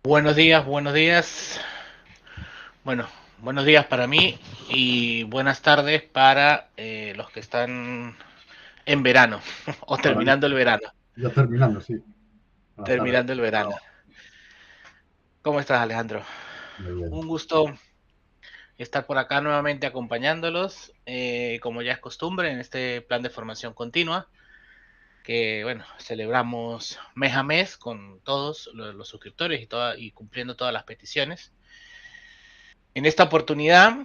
Buenos días, buenos días. Bueno, buenos días para mí y buenas tardes para los que están en verano o Para mí, terminando el verano. ya terminando, sí. Buenas tardes. Terminando el verano. ¿Cómo estás, Alejandro? Muy bien. Un gusto estar por acá nuevamente acompañándolos, como ya es costumbre, en este plan de formación continua, que bueno, celebramos mes a mes con todos los suscriptores y cumpliendo todas las peticiones. En esta oportunidad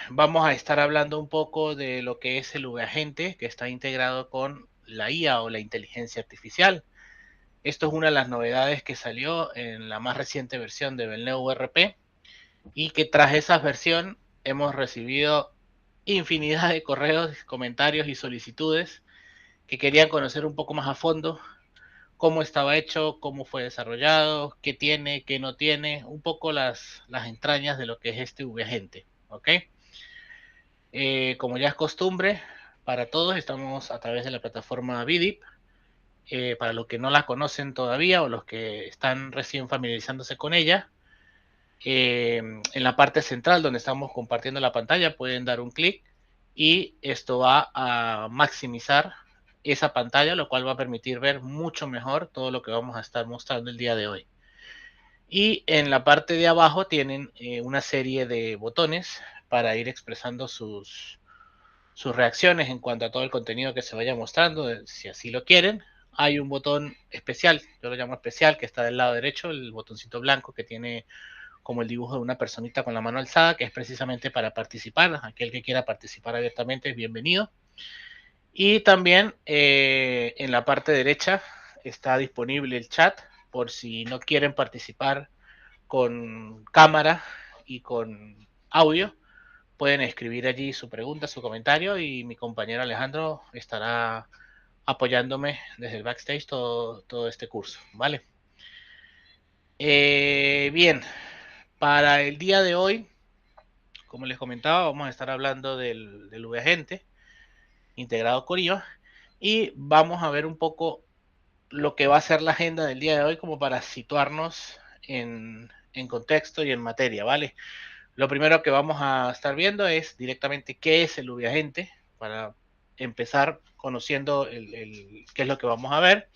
vamos a estar hablando un poco de lo que es el V-Agente, que está integrado con la IA o la inteligencia artificial. Esto es una de las novedades que salió en la más reciente versión de Belneo URP y que tras esa versión hemos recibido infinidad de correos, comentarios y solicitudes que querían conocer un poco más a fondo cómo estaba hecho, cómo fue desarrollado, qué tiene, qué no tiene, un poco las entrañas de lo que es este V-Agente, ¿ok? Como ya es costumbre, para todos estamos a través de la plataforma Vidip. Para los que no la conocen todavía o los que están recién familiarizándose con ella, en la parte central donde estamos compartiendo la pantalla pueden dar un clic y esto va a maximizar esa pantalla, lo cual va a permitir ver mucho mejor todo lo que vamos a estar mostrando el día de hoy. Y en la parte de abajo tienen una serie de botones para ir expresando sus reacciones en cuanto a todo el contenido que se vaya mostrando, si así lo quieren. Hay un botón especial, yo lo llamo especial, que está del lado derecho, el botoncito blanco que tiene como el dibujo de una personita con la mano alzada, que es precisamente para participar. Aquel que quiera participar abiertamente es bienvenido. Y también en la parte derecha está disponible el chat por si no quieren participar con cámara y con audio. Pueden escribir allí su pregunta, su comentario y mi compañero Alejandro estará apoyándome desde el backstage todo este curso, ¿vale? Bien, para el día de hoy, como les comentaba, vamos a estar hablando del V-Agente integrado con IA y vamos a ver un poco lo que va a ser la agenda del día de hoy como para situarnos en contexto y en materia, ¿vale? Lo primero que vamos a estar viendo es directamente qué es el UV-agente, para empezar conociendo qué es lo que vamos a ver.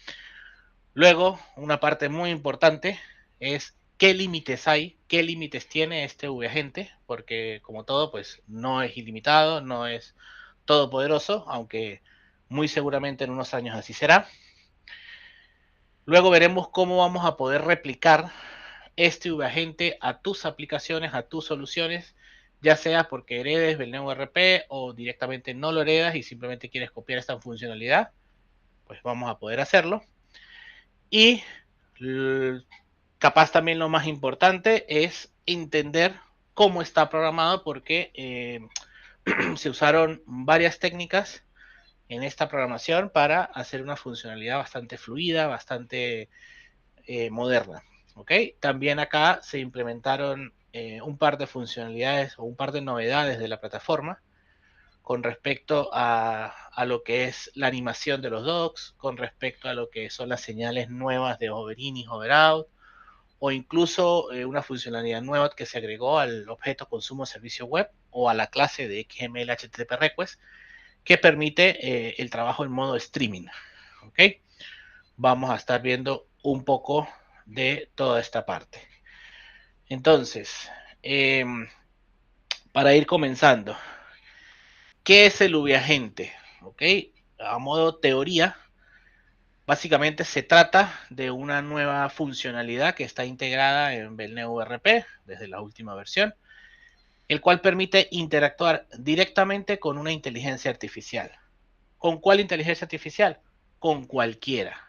Luego, una parte muy importante es qué límites hay, qué límites tiene este UV-agente, porque como todo, pues no es ilimitado, no es todopoderoso, aunque muy seguramente en unos años así será. Luego veremos cómo vamos a poder replicar este UV-agente a tus aplicaciones, a tus soluciones, ya sea porque heredes el NeoRP o directamente no lo heredas y simplemente quieres copiar esta funcionalidad, pues vamos a poder hacerlo. Y capaz también lo más importante es entender cómo está programado, porque se usaron varias técnicas en esta programación para hacer una funcionalidad bastante fluida, bastante moderna. ¿Okay? También acá se implementaron un par de funcionalidades o un par de novedades de la plataforma con respecto a lo que es la animación de los docks, con respecto a lo que son las señales nuevas de hover-in y hover-out, o incluso una funcionalidad nueva que se agregó al objeto consumo servicio web o a la clase de XML HTTP request que permite el trabajo en modo streaming. ¿Okay? Vamos a estar viendo un poco de toda esta parte. Entonces, para ir comenzando, ¿qué es el UV-agente? ¿Ok? A modo teoría, básicamente se trata de una nueva funcionalidad que está integrada en BelNeoRP desde la última versión, el cual permite interactuar directamente con una inteligencia artificial. ¿Con cuál inteligencia artificial? Con cualquiera.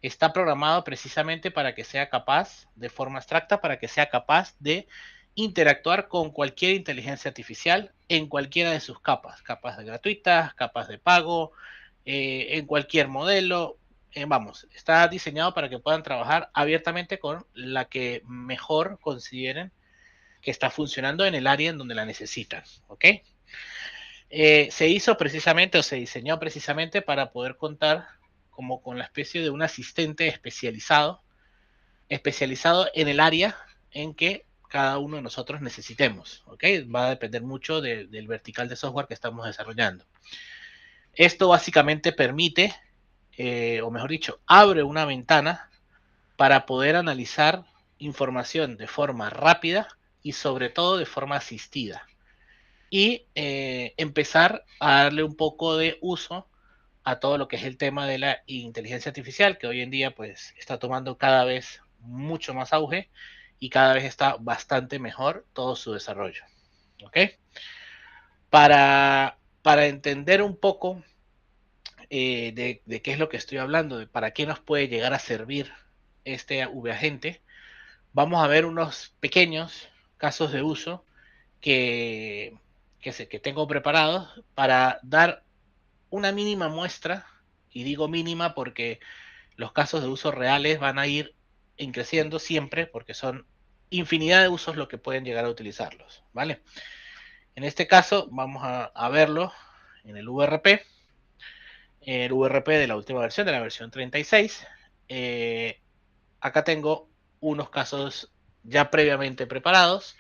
Está programado precisamente para que sea capaz, de forma abstracta, para que sea capaz de interactuar con cualquier inteligencia artificial en cualquiera de sus capas, capas gratuitas, capas de pago, en cualquier modelo. Vamos, está diseñado para que puedan trabajar abiertamente con la que mejor consideren que está funcionando en el área en donde la necesitan, ¿ok? Se hizo precisamente o se diseñó precisamente para poder contar como con la especie de un asistente especializado en el área en que cada uno de nosotros necesitemos, ¿ok? Va a depender mucho del vertical de software que estamos desarrollando. Esto básicamente permite, o mejor dicho, abre una ventana para poder analizar información de forma rápida y sobre todo de forma asistida. Y empezar a darle un poco de uso a todo lo que es el tema de la inteligencia artificial, que hoy en día pues está tomando cada vez mucho más auge y cada vez está bastante mejor todo su desarrollo. ¿Ok? Para entender un poco de qué es lo que estoy hablando, de para qué nos puede llegar a servir este UV-agente, vamos a ver unos pequeños casos de uso que tengo preparados para dar una mínima muestra, y digo mínima porque los casos de uso reales van a ir creciendo siempre porque son infinidad de usos lo que pueden llegar a utilizarlos, ¿vale? En este caso vamos a verlo en el VRP de la última versión, de la versión 36. Acá tengo unos casos ya previamente preparados.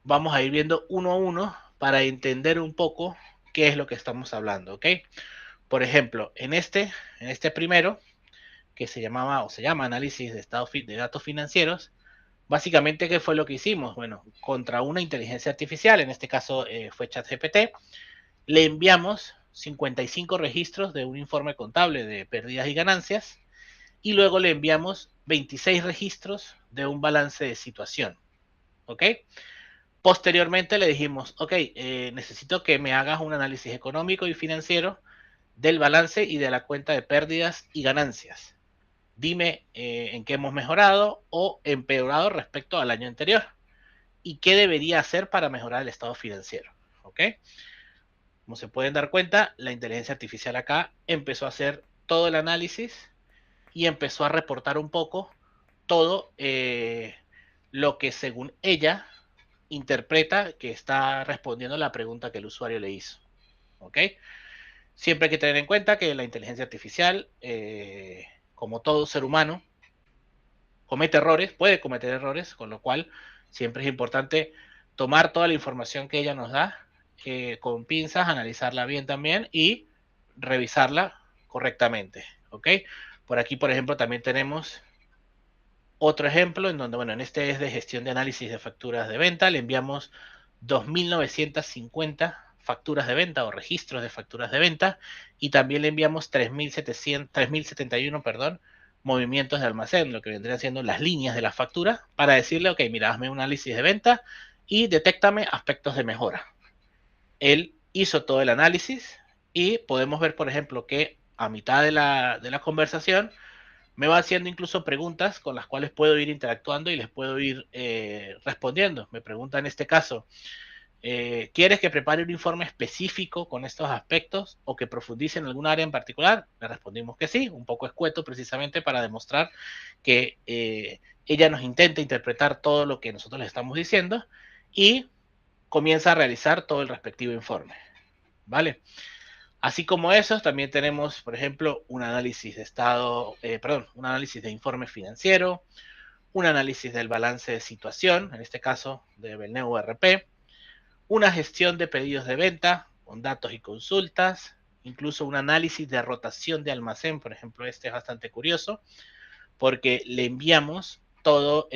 Vamos a ir viendo uno a uno para entender un poco qué es lo que estamos hablando, ¿ok? Por ejemplo, en este primero, que se llamaba o se llama análisis de datos financieros, básicamente, ¿qué fue lo que hicimos? Bueno, contra una inteligencia artificial, en este caso fue ChatGPT, le enviamos 55 registros de un informe contable de pérdidas y ganancias y luego le enviamos 26 registros de un balance de situación, ¿ok? Posteriormente le dijimos, ok, necesito que me hagas un análisis económico y financiero del balance y de la cuenta de pérdidas y ganancias. Dime en qué hemos mejorado o empeorado respecto al año anterior y qué debería hacer para mejorar el estado financiero. ¿Ok? Como se pueden dar cuenta, la inteligencia artificial acá empezó a hacer todo el análisis y empezó a reportar un poco todo lo que según ella interpreta que está respondiendo a la pregunta que el usuario le hizo. ¿Ok? Siempre hay que tener en cuenta que la inteligencia artificial, como todo ser humano, comete errores, puede cometer errores, con lo cual siempre es importante tomar toda la información que ella nos da con pinzas, analizarla bien también y revisarla correctamente, ¿ok? Por aquí, por ejemplo, también tenemos otro ejemplo en donde, bueno, en este es de gestión de análisis de facturas de venta, le enviamos 2.950 facturas de venta o registros de facturas de venta y también le enviamos 3.071, perdón, movimientos de almacén, lo que vendrían siendo las líneas de la factura, para decirle, ok, mira, hazme un análisis de venta y detéctame aspectos de mejora. Él hizo todo el análisis y podemos ver, por ejemplo, que a mitad de la conversación me va haciendo incluso preguntas con las cuales puedo ir interactuando y les puedo ir respondiendo. Me pregunta en este caso, ¿quieres que prepare un informe específico con estos aspectos o que profundice en algún área en particular? Le respondimos que sí, un poco escueto precisamente para demostrar que ella nos intenta interpretar todo lo que nosotros le estamos diciendo y comienza a realizar todo el respectivo informe, ¿vale? Así como eso, también tenemos, por ejemplo, un análisis de estado, un análisis de informe financiero, un análisis del balance de situación, en este caso de Belneo ERP, una gestión de pedidos de venta con datos y consultas, incluso un análisis de rotación de almacén, por ejemplo, este es bastante curioso, porque le enviamos todo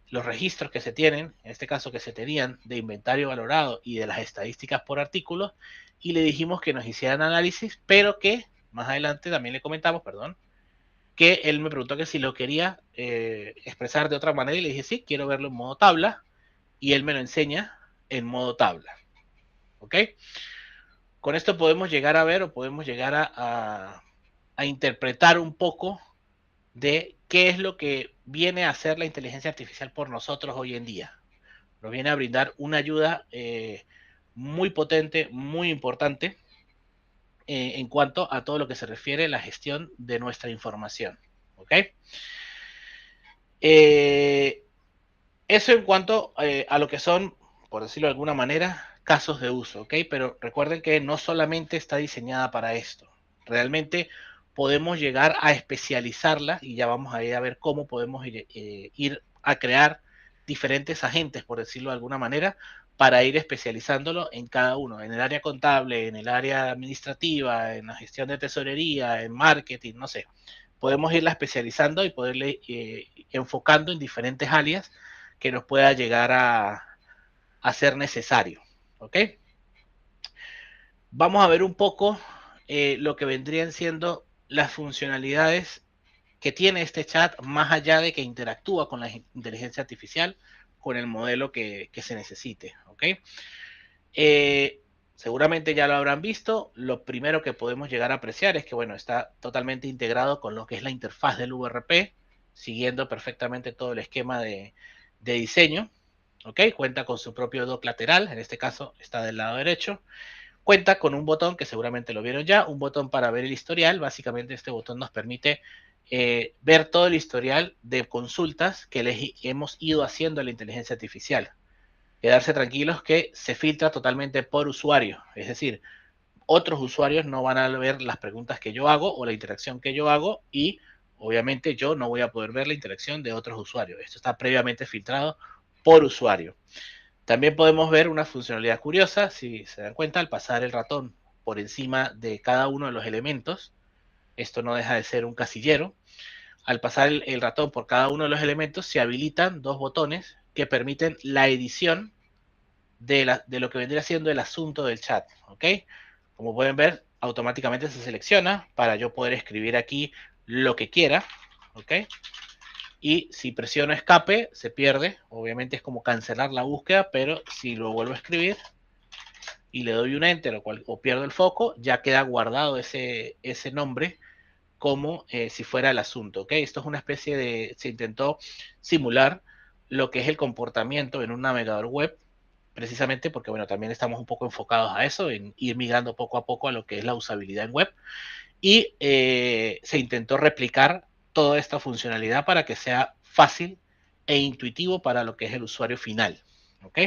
los registros que se tienen, en este caso que se tenían de inventario valorado y de las estadísticas por artículo, y le dijimos que nos hicieran análisis, pero que más adelante también le comentamos, perdón, que él me preguntó que si lo quería expresar de otra manera y le dije, sí, quiero verlo en modo tabla, y él me lo enseña en modo tabla. ¿Ok? Con esto podemos llegar a ver o podemos llegar a interpretar un poco de qué es lo que viene a hacer la inteligencia artificial por nosotros hoy en día. Nos viene a brindar una ayuda muy potente, muy importante en cuanto a todo lo que se refiere a la gestión de nuestra información. ¿Ok? Eso en cuanto a lo que son, por decirlo de alguna manera, casos de uso, ¿ok? Pero recuerden que no solamente está diseñada para esto. Realmente podemos llegar a especializarla y ya vamos a ir a ver cómo podemos ir a crear diferentes agentes, por decirlo de alguna manera, para ir especializándolo en cada uno, en el área contable, en el área administrativa, en la gestión de tesorería, en marketing, no sé. Podemos irla especializando y poderle enfocando en diferentes áreas que nos pueda llegar a ser necesario. ¿Ok? Vamos a ver un poco lo que vendrían siendo las funcionalidades que tiene este chat, más allá de que interactúa con la inteligencia artificial, con el modelo que se necesite. ¿Ok? Seguramente ya lo habrán visto. Lo primero que podemos llegar a apreciar es que, bueno, está totalmente integrado con lo que es la interfaz del VRP, siguiendo perfectamente todo el esquema de diseño. ¿Ok? Cuenta con su propio dock lateral, en este caso está del lado derecho. Cuenta con un botón que seguramente lo vieron ya, un botón para ver el historial. Básicamente este botón nos permite ver todo el historial de consultas que les hemos ido haciendo a la inteligencia artificial. Quedarse tranquilos que se filtra totalmente por usuario, es decir, otros usuarios no van a ver las preguntas que yo hago o la interacción que yo hago y obviamente yo no voy a poder ver la interacción de otros usuarios. Esto está previamente filtrado por usuario. También podemos ver una funcionalidad curiosa, si se dan cuenta, al pasar el ratón por encima de cada uno de los elementos, esto no deja de ser un casillero, al pasar el ratón por cada uno de los elementos se habilitan dos botones que permiten la edición de lo que vendría siendo el asunto del chat, ¿ok? Como pueden ver, automáticamente se selecciona para yo poder escribir aquí lo que quiera, ¿ok? Y si presiono escape, se pierde. Obviamente es como cancelar la búsqueda, pero si lo vuelvo a escribir y le doy un enter o pierdo el foco, ya queda guardado ese nombre como si fuera el asunto, ¿ok? Esto es una especie de, se intentó simular lo que es el comportamiento en un navegador web, precisamente porque, bueno, también estamos un poco enfocados a eso, en ir migrando poco a poco a lo que es la usabilidad en web, y se intentó replicar toda esta funcionalidad para que sea fácil e intuitivo para lo que es el usuario final, ¿ok?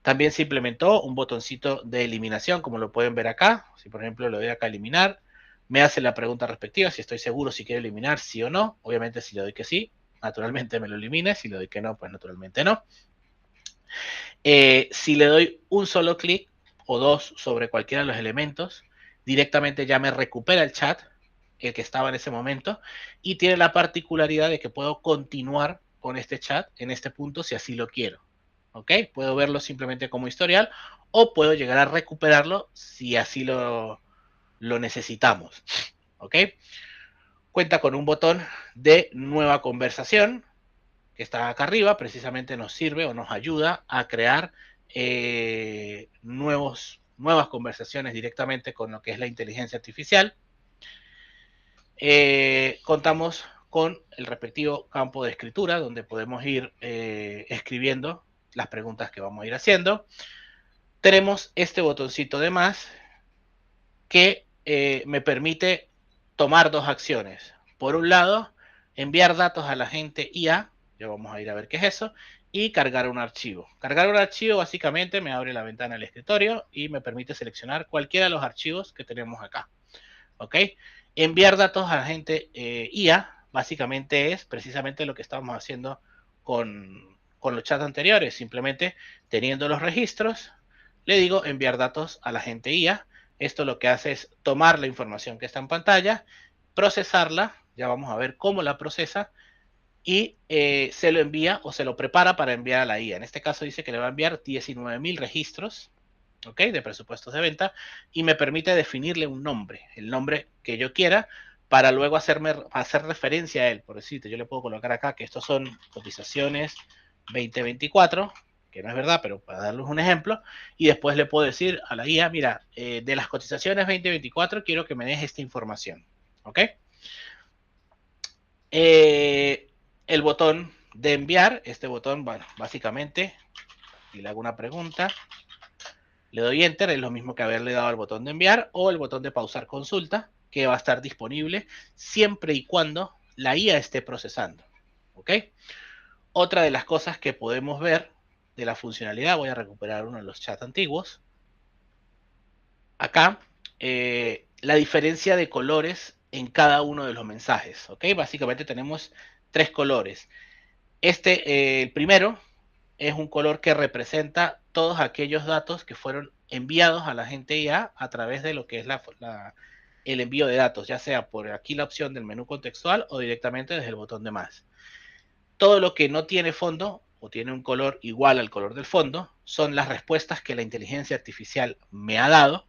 También se implementó un botoncito de eliminación, como lo pueden ver acá. Si, por ejemplo, le doy acá a eliminar, me hace la pregunta respectiva, si estoy seguro si quiero eliminar, sí o no. Obviamente, si le doy que sí, naturalmente me lo elimine. Si le doy que no, pues naturalmente no. Si le doy un solo clic o dos sobre cualquiera de los elementos, directamente ya me recupera el chat, el que estaba en ese momento, y tiene la particularidad de que puedo continuar con este chat en este punto si así lo quiero. ¿Ok? Puedo verlo simplemente como historial o puedo llegar a recuperarlo si así lo necesitamos. ¿Ok? Cuenta con un botón de nueva conversación que está acá arriba, precisamente nos sirve o nos ayuda a crear nuevas conversaciones directamente con lo que es la inteligencia artificial. Contamos con el respectivo campo de escritura, donde podemos ir escribiendo las preguntas que vamos a ir haciendo. Tenemos este botoncito de más que me permite tomar dos acciones. Por un lado, enviar datos a la gente IA, ya vamos a ir a ver qué es eso, y cargar un archivo. Cargar un archivo básicamente me abre la ventana del escritorio y me permite seleccionar cualquiera de los archivos que tenemos acá. ¿Ok? Enviar datos a la gente IA básicamente es precisamente lo que estábamos haciendo con los chats anteriores. Simplemente teniendo los registros, le digo enviar datos a la gente IA. Esto lo que hace es tomar la información que está en pantalla, procesarla, ya vamos a ver cómo la procesa, y se lo envía o se lo prepara para enviar a la IA. En este caso dice que le va a enviar 19.000 registros, ¿ok? De presupuestos de venta, y me permite definirle un nombre, el nombre que yo quiera, para luego hacer referencia a él. Por decirte, yo le puedo colocar acá que estos son cotizaciones 2024, que no es verdad, pero para darles un ejemplo, y después le puedo decir a la guía, mira, de las cotizaciones 2024 quiero que me des esta información, ¿ok? El botón de enviar, este botón, bueno, básicamente, si le hago una pregunta, le doy enter, es lo mismo que haberle dado al botón de enviar, o el botón de pausar consulta, que va a estar disponible siempre y cuando la IA esté procesando, ¿ok? Otra de las cosas que podemos ver de la funcionalidad, voy a recuperar uno de los chats antiguos, acá, la diferencia de colores en cada uno de los mensajes, ¿ok? Básicamente tenemos tres colores. El primero es un color que representa todos aquellos datos que fueron enviados a la gente IA a través de lo que es el envío de datos, ya sea por aquí la opción del menú contextual o directamente desde el botón de más. Todo lo que no tiene fondo o tiene un color igual al color del fondo son las respuestas que la inteligencia artificial me ha dado,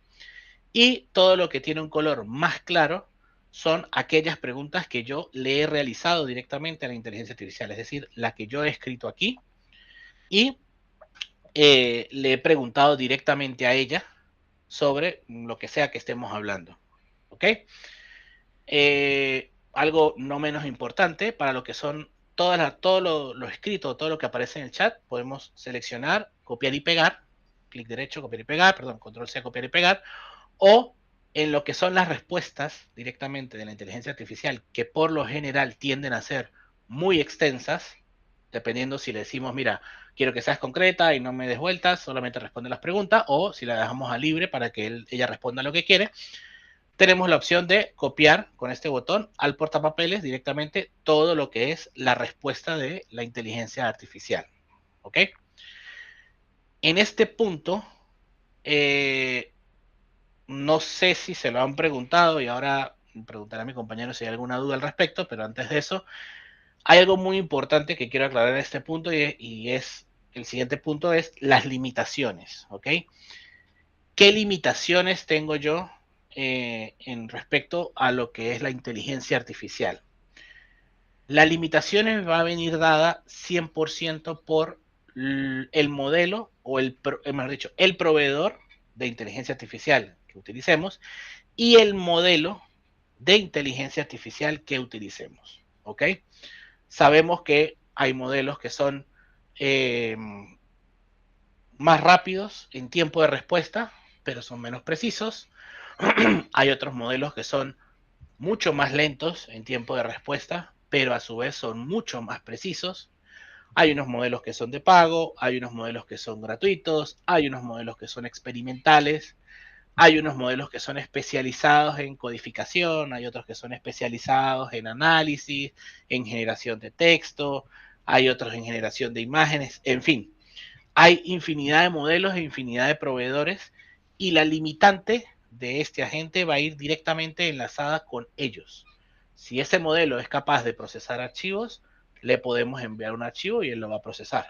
y todo lo que tiene un color más claro son aquellas preguntas que yo le he realizado directamente a la inteligencia artificial, es decir, la que yo he escrito aquí y le he preguntado directamente a ella sobre lo que sea que estemos hablando. ¿Ok? Algo no menos importante para lo que son todo lo escrito, todo lo que aparece en el chat, podemos seleccionar, copiar y pegar, clic derecho, copiar y pegar, perdón, control C, copiar y pegar, o en lo que son las respuestas directamente de la inteligencia artificial, que por lo general tienden a ser muy extensas, dependiendo si le decimos, mira, quiero que seas concreta y no me des vueltas, solamente responde las preguntas, o si la dejamos a libre para que ella responda lo que quiere, tenemos la opción de copiar con este botón al portapapeles directamente todo lo que es la respuesta de la inteligencia artificial. ¿Ok? En este punto, no sé si se lo han preguntado y ahora preguntaré a mi compañero si hay alguna duda al respecto, pero antes de eso, hay algo muy importante que quiero aclarar en este punto y es, el siguiente punto es las limitaciones, ¿ok? ¿Qué limitaciones tengo yo en respecto a lo que es la inteligencia artificial? La limitación va a venir dada 100% por el modelo o mejor dicho, el proveedor de inteligencia artificial que utilicemos y el modelo de inteligencia artificial que utilicemos, ¿ok? Sabemos que hay modelos que son más rápidos en tiempo de respuesta, pero son menos precisos. Hay otros modelos que son mucho más lentos en tiempo de respuesta, pero a su vez son mucho más precisos. Hay unos modelos que son de pago, hay unos modelos que son gratuitos, hay unos modelos que son experimentales, Hay unos modelos que son especializados en codificación, hay otros que son especializados en análisis, en generación de texto, hay otros en generación de imágenes, en fin. Hay infinidad de modelos e infinidad de proveedores y la limitante de este agente va a ir directamente enlazada con ellos. Si ese modelo es capaz de procesar archivos, le podemos enviar un archivo y él lo va a procesar.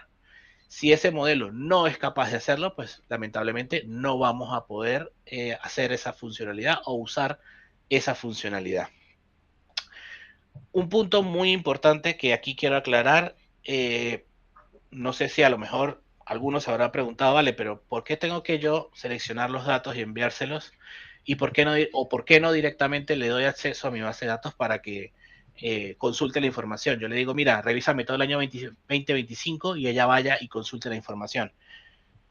Si ese modelo no es capaz de hacerlo, pues lamentablemente no vamos a poder hacer esa funcionalidad o usar esa funcionalidad. Un punto muy importante que aquí quiero aclarar, no sé si a lo mejor algunos se habrá preguntado, vale, pero ¿por qué tengo que yo seleccionar los datos y enviárselos? ¿Y por qué no directamente le doy acceso a mi base de datos para que consulte la información? Yo le digo, mira, revísame todo el año 2025 y ella vaya y consulte la información.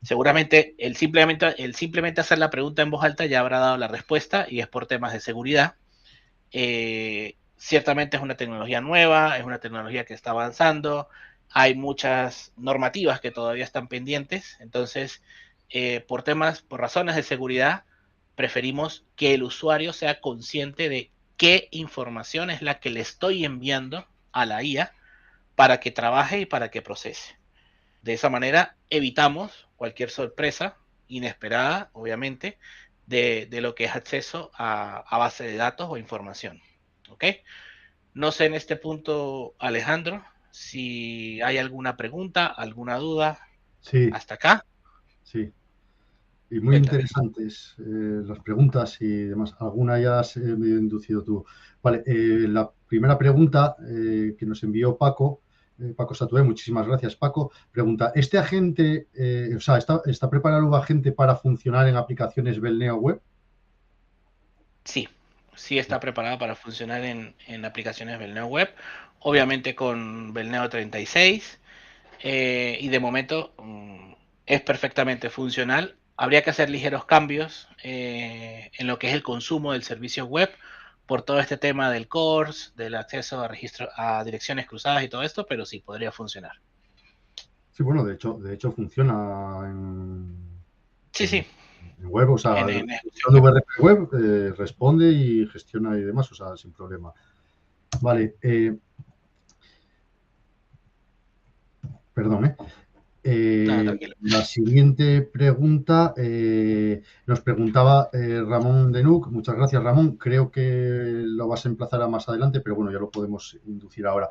Seguramente el simplemente hacer la pregunta en voz alta ya habrá dado la respuesta y es por temas de seguridad. Ciertamente es una tecnología nueva, es una tecnología que está avanzando, hay muchas normativas que todavía están pendientes, entonces por razones de seguridad, preferimos que el usuario sea consciente de qué información es la que le estoy enviando a la IA para que trabaje y para que procese. De esa manera evitamos cualquier sorpresa inesperada, obviamente, de lo que es acceso a base de datos o información. ¿Ok? No sé en este punto, Alejandro, si hay alguna pregunta, alguna duda. Sí, ¿Hasta acá? sí. Y muy Cuéntame. interesantes las preguntas y demás. Alguna ya has inducido tú. Vale, la primera pregunta que nos envió Paco, Paco Satué, muchísimas gracias, Paco. Pregunta, ¿este agente, o sea, está preparado el agente para funcionar en aplicaciones Belneo Web? Sí, sí está preparada para funcionar en aplicaciones Belneo Web, obviamente con Belneo 36, y de momento es perfectamente funcional. Habría que hacer ligeros cambios en lo que es el consumo del servicio web por todo este tema del CORS, del acceso a registro a direcciones cruzadas y todo esto, pero sí podría funcionar. Sí, bueno, de hecho funciona Sí, sí, en web, o sea, en usando VRP Web responde y gestiona y demás, o sea, sin problema. Vale, perdón, no, tranquilo. la siguiente pregunta nos preguntaba Ramón Denuc. Muchas gracias, Ramón. Creo que lo vas a emplazar a más adelante, pero bueno, ya lo podemos inducir ahora.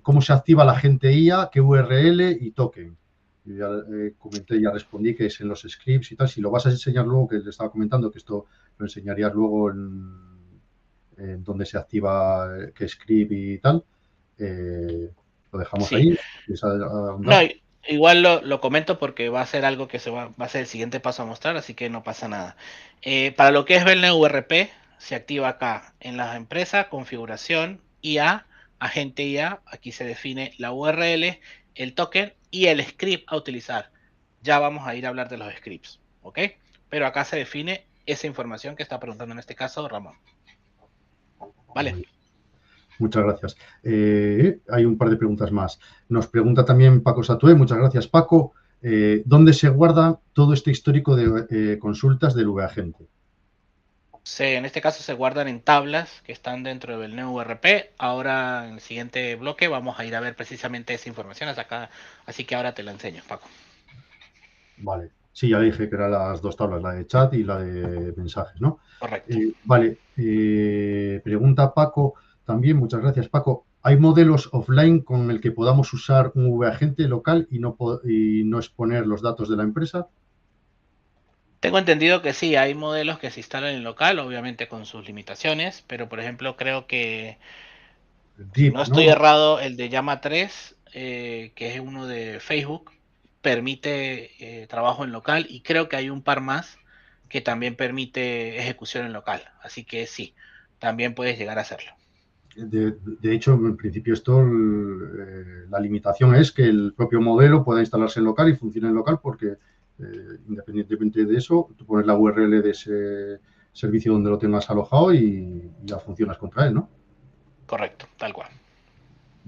¿Cómo se activa la agente IA? ¿Qué URL y token? Yo ya comenté, ya respondí que es en los scripts y tal. Si lo vas a enseñar luego, que le estaba comentando que esto lo enseñarías luego en donde se activa qué script y tal. Lo dejamos Sí, ahí. no, igual lo comento porque va a ser algo que va a ser el siguiente paso a mostrar, así que no pasa nada. Para lo que es Belneo URP, se activa acá en la empresa, configuración, IA, agente IA, aquí se define la URL, el token y el script a utilizar. Ya vamos a ir a hablar de los scripts, ¿ok? Pero acá se define esa información que está preguntando en este caso Ramón. ¿Vale? Muchas gracias. Hay un par de preguntas más. Nos pregunta también Paco Satué. Muchas gracias, Paco. ¿Dónde se guarda todo este histórico de consultas del VAgente? En este caso se guardan en tablas que están dentro del Belneo URP. Ahora en el siguiente bloque vamos a ir a ver precisamente esa información acá, así que ahora te la enseño, Paco. Vale. Sí, ya dije que eran las dos tablas, la de chat y la de mensajes, ¿no? Correcto. Vale. Pregunta Paco también. Muchas gracias, Paco. ¿Hay modelos offline con el que podamos usar un VAgente local y no exponer los datos de la empresa? Tengo entendido que sí, hay modelos que se instalan en local, obviamente con sus limitaciones, pero por ejemplo creo que, si no Deep, estoy ¿no? errado, el de Llama 3, que es uno de Facebook, permite trabajo en local y creo que hay un par más que también permite ejecución en local. Así que sí, también puedes llegar a hacerlo. De hecho, en principio esto, la limitación es que el propio modelo pueda instalarse en local y funcione en local porque independientemente de eso, tú pones la URL de ese servicio donde lo tengas alojado y ya funcionas contra él, ¿no? Correcto, tal cual.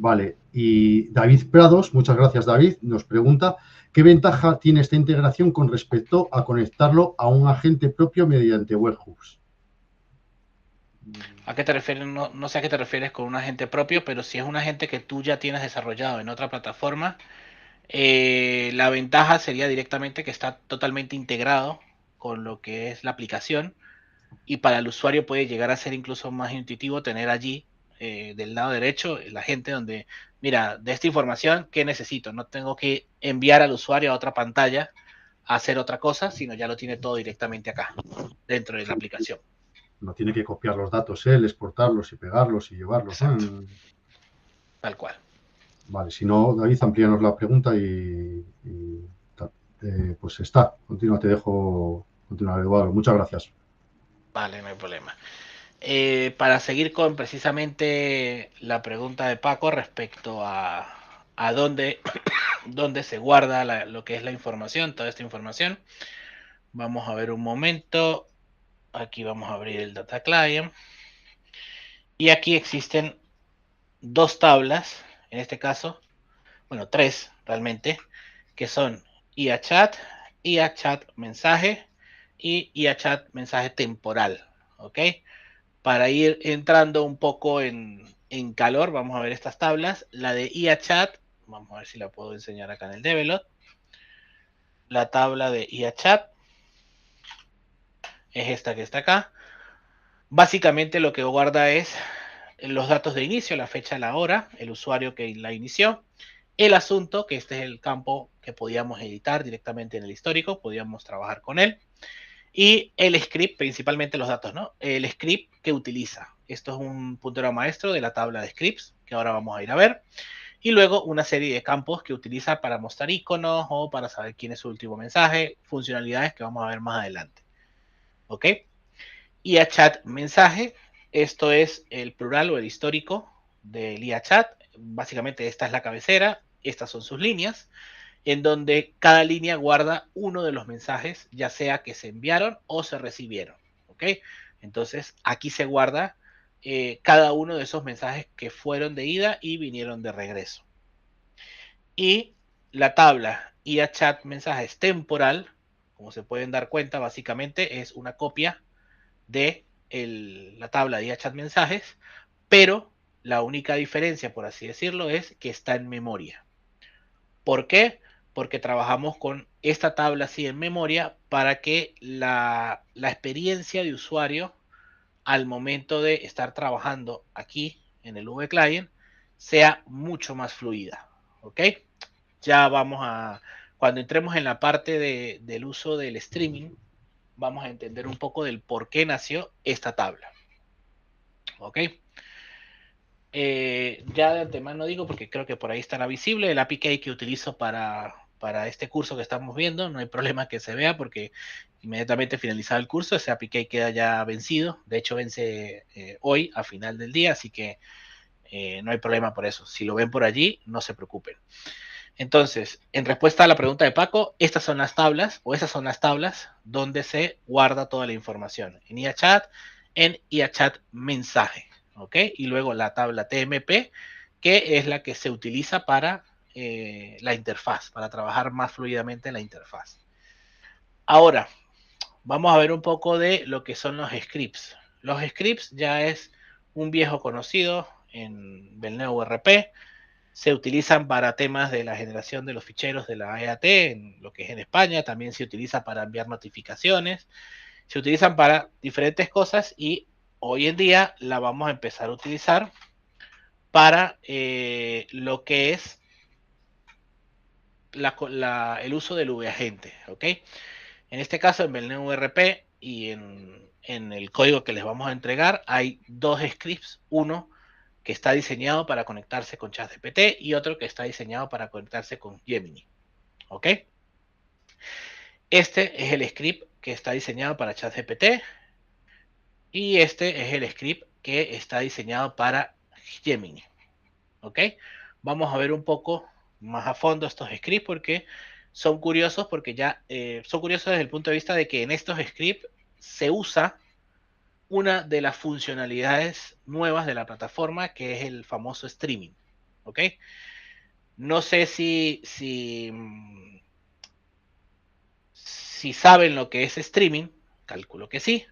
Vale, y David Prados, muchas gracias David, nos pregunta, ¿qué ventaja tiene esta integración con respecto a conectarlo a un agente propio mediante webhooks? ¿A qué te refieres? No, no sé a qué te refieres con un agente propio, pero si es un agente que tú ya tienes desarrollado en otra plataforma, la ventaja sería directamente que está totalmente integrado con lo que es la aplicación y para el usuario puede llegar a ser incluso más intuitivo tener allí del lado derecho la gente donde, mira, de esta información, ¿qué necesito? No tengo que enviar al usuario a otra pantalla a hacer otra cosa, sino ya lo tiene todo directamente acá, dentro de la Sí, aplicación. no tiene que copiar los datos él, exportarlos y pegarlos y llevarlos, Exacto, ¿no? tal cual. Vale, si no, David, amplíanos la pregunta pues está. Continúa, te dejo continuar, Eduardo. Muchas gracias. Vale, no hay problema. Para seguir con precisamente la pregunta de Paco respecto a dónde, dónde se guarda lo que es la información, toda esta información, vamos a ver un momento. Aquí vamos a abrir el Data Client. Y aquí existen dos tablas, en este caso, bueno, tres realmente, que son IAChat, IAChat mensaje y IAChat mensaje temporal. ¿Ok? Para ir entrando un poco en calor, vamos a ver estas tablas. La de IAChat, vamos a ver si la puedo enseñar acá en el Develop. La tabla de IAChat es esta que está acá. Básicamente lo que guarda es los datos de inicio, la fecha, la hora, el usuario que la inició, el asunto, que este es el campo que podíamos editar directamente en el histórico, podíamos trabajar con él, y el script, principalmente los datos, ¿no? El script que utiliza. Esto es un puntero maestro de la tabla de scripts, que ahora vamos a ir a ver. Y luego una serie de campos que utiliza para mostrar iconos o para saber quién es su último mensaje, funcionalidades que vamos a ver más adelante. ¿Ok? IA chat mensaje, esto es el plural o el histórico del IA chat. Básicamente esta es la cabecera, estas son sus líneas, en donde cada línea guarda uno de los mensajes, ya sea que se enviaron o se recibieron. ¿Ok? Entonces aquí se guarda cada uno de esos mensajes que fueron de ida y vinieron de regreso. Y la tabla IA chat mensajes temporal, como se pueden dar cuenta, básicamente es una copia de la tabla de chat mensajes, pero la única diferencia, por así decirlo, es que está en memoria. ¿Por qué? Porque trabajamos con esta tabla así en memoria para que la experiencia de usuario al momento de estar trabajando aquí en el VClient sea mucho más fluida. ¿Ok? Ya vamos a, cuando entremos en la parte del uso del streaming, vamos a entender un poco del por qué nació esta tabla. ¿Ok? Ya de antemano digo, porque creo que por ahí estará visible, el APK que utilizo para este curso que estamos viendo, no hay problema que se vea porque inmediatamente finalizado el curso, ese APK queda ya vencido, de hecho vence hoy a final del día, así que no hay problema por eso. Si lo ven por allí, no se preocupen. Entonces, en respuesta a la pregunta de Paco, estas son las tablas, o esas son las tablas donde se guarda toda la información. En IAChat, en IAChat mensaje, ¿ok? Y luego la tabla TMP, que es la que se utiliza para la interfaz, para trabajar más fluidamente en la interfaz. Ahora, vamos a ver un poco de lo que son los scripts. Los scripts ya es un viejo conocido en Belneo RP, se utilizan para temas de la generación de los ficheros de la EAT, en lo que es en España, también se utiliza para enviar notificaciones, se utilizan para diferentes cosas y hoy en día la vamos a empezar a utilizar para lo que es el uso del VAgente, ¿ok? En este caso, en Belneo URP y en el código que les vamos a entregar, hay dos scripts, uno que está diseñado para conectarse con ChatGPT y otro que está diseñado para conectarse con Gemini. ¿Ok? Este es el script que está diseñado para ChatGPT y este es el script que está diseñado para Gemini. ¿Ok? Vamos a ver un poco más a fondo estos scripts porque son curiosos porque ya son curiosos desde el punto de vista de que en estos scripts se usa una de las funcionalidades nuevas de la plataforma que es el famoso streaming. ¿ok? No sé si saben lo que es streaming, calculo que sí,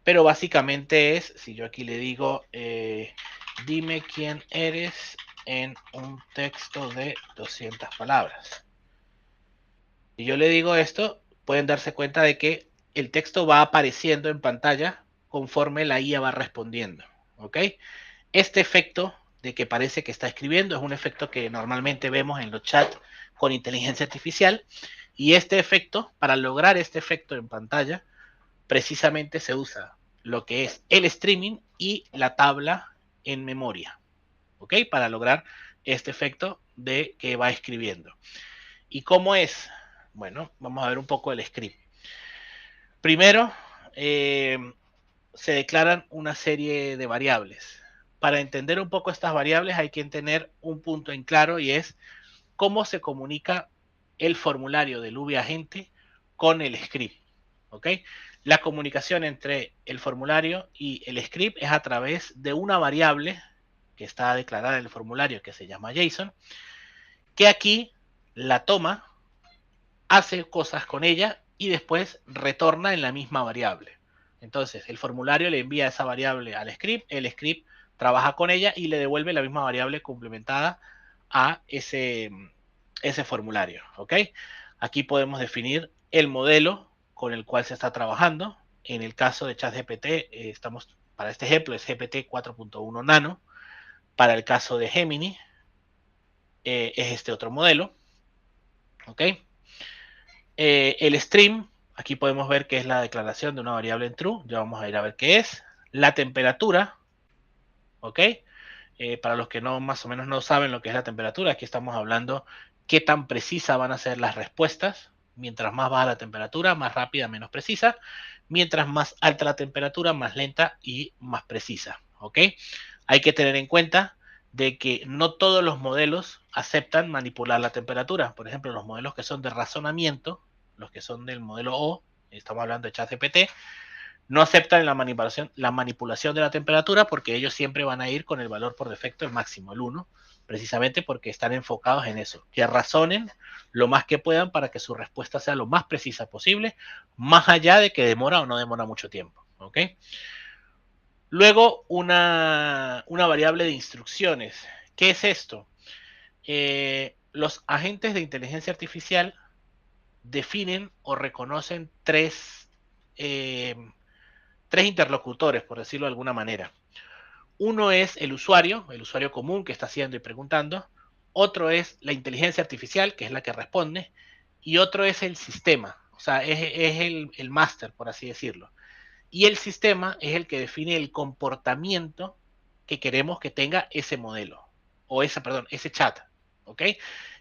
pero básicamente es, si yo aquí le digo, dime quién eres en un texto de 200 palabras. Si yo le digo esto, pueden darse cuenta de que el texto va apareciendo en pantalla conforme la IA va respondiendo, ¿ok? Este efecto de que parece que está escribiendo es un efecto que normalmente vemos en los chats con inteligencia artificial, y este efecto, para lograr este efecto en pantalla, precisamente se usa lo que es el streaming y la tabla en memoria, ¿ok? Para lograr este efecto de que va escribiendo. ¿Y cómo es? Bueno, vamos a ver un poco el script. Primero, se declaran una serie de variables. Para entender un poco estas variables hay que tener un punto en claro, y es cómo se comunica el formulario del VAgente con el script, ¿ok? La comunicación entre el formulario y el script es a través de una variable que está declarada en el formulario, que se llama JSON, que aquí la toma, hace cosas con ella y después retorna en la misma variable. Entonces, el formulario le envía esa variable al script, el script trabaja con ella y le devuelve la misma variable complementada a ese formulario, ¿ok? Aquí podemos definir el modelo con el cual se está trabajando. En el caso de ChatGPT, estamos, para este ejemplo, es GPT 4.1 Nano. Para el caso de Gemini, es este otro modelo, ¿ok? El stream, aquí podemos ver que es la declaración de una variable en true. Ya vamos a ir a ver qué es. La temperatura, ¿ok? Para los que no, más o menos no saben lo que es la temperatura, aquí estamos hablando qué tan precisa van a ser las respuestas. Mientras más baja la temperatura, más rápida, menos precisa. Mientras más alta la temperatura, más lenta y más precisa, ¿ok? Hay que tener en cuenta de que no todos los modelos aceptan manipular la temperatura. Por ejemplo, los modelos que son de razonamiento, los que son del modelo O, estamos hablando de ChatGPT, no aceptan la manipulación de la temperatura, porque ellos siempre van a ir con el valor por defecto, el máximo, el 1, precisamente porque están enfocados en eso, que razonen lo más que puedan para que su respuesta sea lo más precisa posible, más allá de que demora o no demora mucho tiempo, ¿ok? Luego, una variable de instrucciones. ¿Qué es esto? Los agentes de inteligencia artificial definen o reconocen tres interlocutores, por decirlo de alguna manera. Uno es el usuario común que está haciendo y preguntando. Otro es la inteligencia artificial, que es la que responde. Y otro es el sistema, o sea, es el máster, por así decirlo. Y el sistema es el que define el comportamiento que queremos que tenga ese modelo, o ese chat, ¿ok?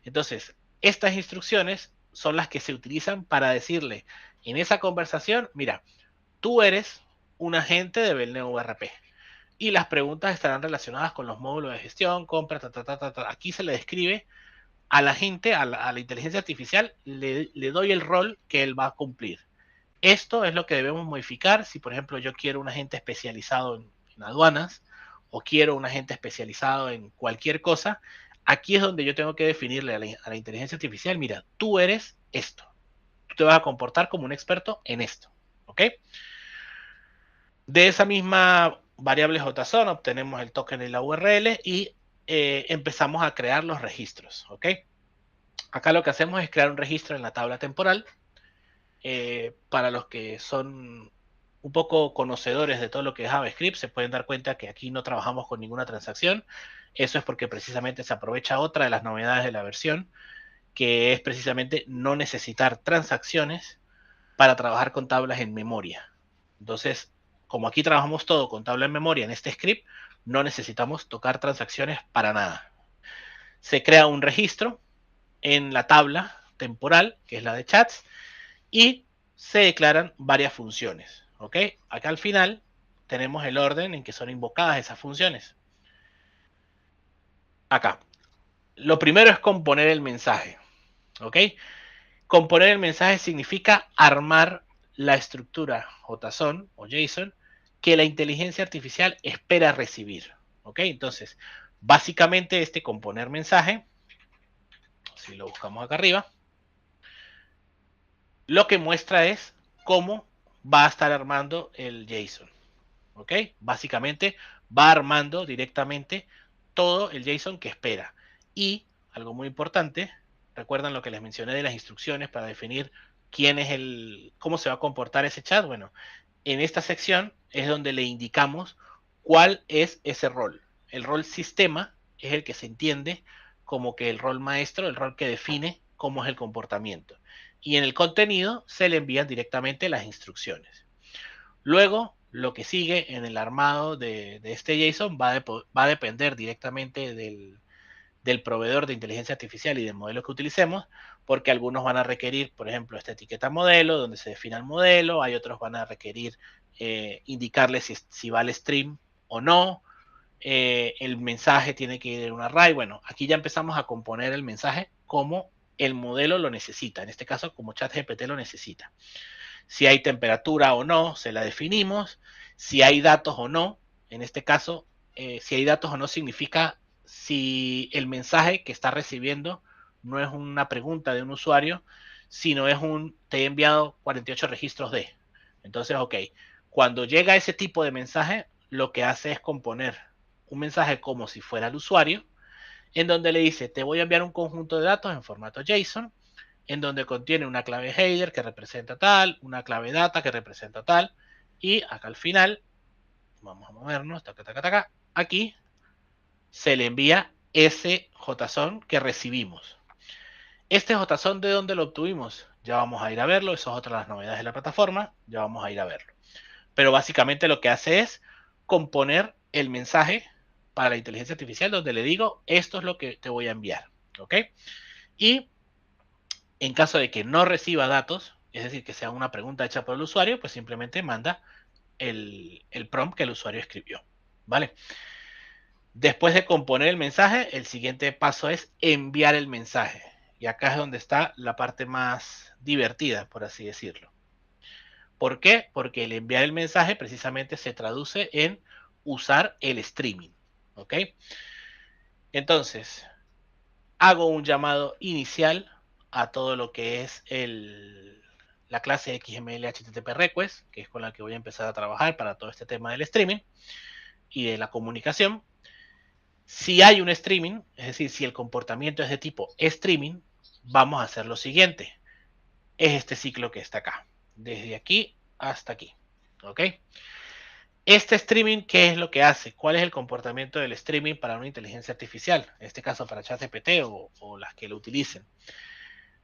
Entonces, estas instrucciones son las que se utilizan para decirle en esa conversación, mira, tú eres un agente de Belneo URP, y las preguntas estarán relacionadas con los módulos de gestión, compra, Aquí se le describe a la gente, a la inteligencia artificial, le doy el rol que él va a cumplir. Esto es lo que debemos modificar si, por ejemplo, yo quiero un agente especializado en aduanas, o quiero un agente especializado en cualquier cosa. Aquí es donde yo tengo que definirle a la inteligencia artificial, mira, tú eres esto. Tú te vas a comportar como un experto en esto, ¿ok? De esa misma variable JSON obtenemos el token y la URL, y empezamos a crear los registros, ¿ok? Acá lo que hacemos es crear un registro en la tabla temporal. Para los que son un poco conocedores de todo lo que es JavaScript, se pueden dar cuenta que aquí no trabajamos con ninguna transacción. Eso es porque precisamente se aprovecha otra de las novedades de la versión, que es precisamente no necesitar transacciones para trabajar con tablas en memoria. Entonces, como aquí trabajamos todo con tabla en memoria en este script, no necesitamos tocar transacciones para nada. Se crea un registro en la tabla temporal, que es la de chats, y se declaran varias funciones, ¿ok? Acá al final tenemos el orden en que son invocadas esas funciones. Acá. Lo primero es componer el mensaje, ¿ok? Componer el mensaje significa armar la estructura JSON o JSON que la inteligencia artificial espera recibir, ¿ok? Entonces, Básicamente este componer mensaje, si lo buscamos acá arriba, lo que muestra es cómo va a estar armando el JSON. ¿Ok? Básicamente va armando directamente todo el JSON que espera. Y algo muy importante, recuerdan lo que les mencioné de las instrucciones para definir quién es cómo se va a comportar ese chat. Bueno, en esta sección es donde le indicamos cuál es ese rol. El rol sistema es el que se entiende como que el rol maestro, el rol que define cómo es el comportamiento. Y en el contenido se le envían directamente las instrucciones. Luego, lo que sigue en el armado de este JSON va a depender directamente del proveedor de inteligencia artificial y del modelo que utilicemos, porque algunos van a requerir, por ejemplo, esta etiqueta modelo, donde se defina el modelo, hay otros van a requerir indicarle si va al stream o no, el mensaje tiene que ir en un array. Bueno, aquí ya empezamos a componer el mensaje como el modelo lo necesita, en este caso como ChatGPT lo necesita. Si hay temperatura o no, se la definimos. Si hay datos o no, en este caso, si hay datos o no significa si el mensaje que está recibiendo no es una pregunta de un usuario, sino es te he enviado 48 registros de. Entonces, ok, cuando llega ese tipo de mensaje, lo que hace es componer un mensaje como si fuera el usuario, en donde le dice, te voy a enviar un conjunto de datos en formato JSON, en donde contiene una clave header que representa tal, una clave data que representa tal, y acá al final, vamos a movernos, taca, taca, taca, aquí se le envía ese JSON que recibimos. Este JSON, ¿de dónde lo obtuvimos? Ya vamos a ir a verlo, eso es otra de las novedades de la plataforma, ya vamos a ir a verlo. Pero básicamente lo que hace es componer el mensaje para la inteligencia artificial donde le digo, esto es lo que te voy a enviar, ¿ok? Y en caso de que no reciba datos, es decir, que sea una pregunta hecha por el usuario, pues simplemente manda el prompt que el usuario escribió, ¿vale? Después de componer el mensaje, el siguiente paso es enviar el mensaje. Y acá es donde está la parte más divertida, por así decirlo. ¿Por qué? Porque el enviar el mensaje precisamente se traduce en usar el streaming, ¿ok? Entonces, hago un llamado inicial a todo lo que es la clase XML HTTP request, que es con la que voy a empezar a trabajar para todo este tema del streaming y de la comunicación. Si hay un streaming, es decir, si el comportamiento es de tipo streaming, vamos a hacer lo siguiente. Es este ciclo que está acá, desde aquí hasta aquí, ¿ok? Este streaming, ¿qué es lo que hace? ¿Cuál es el comportamiento del streaming para una inteligencia artificial? En este caso para ChatGPT o las que lo utilicen.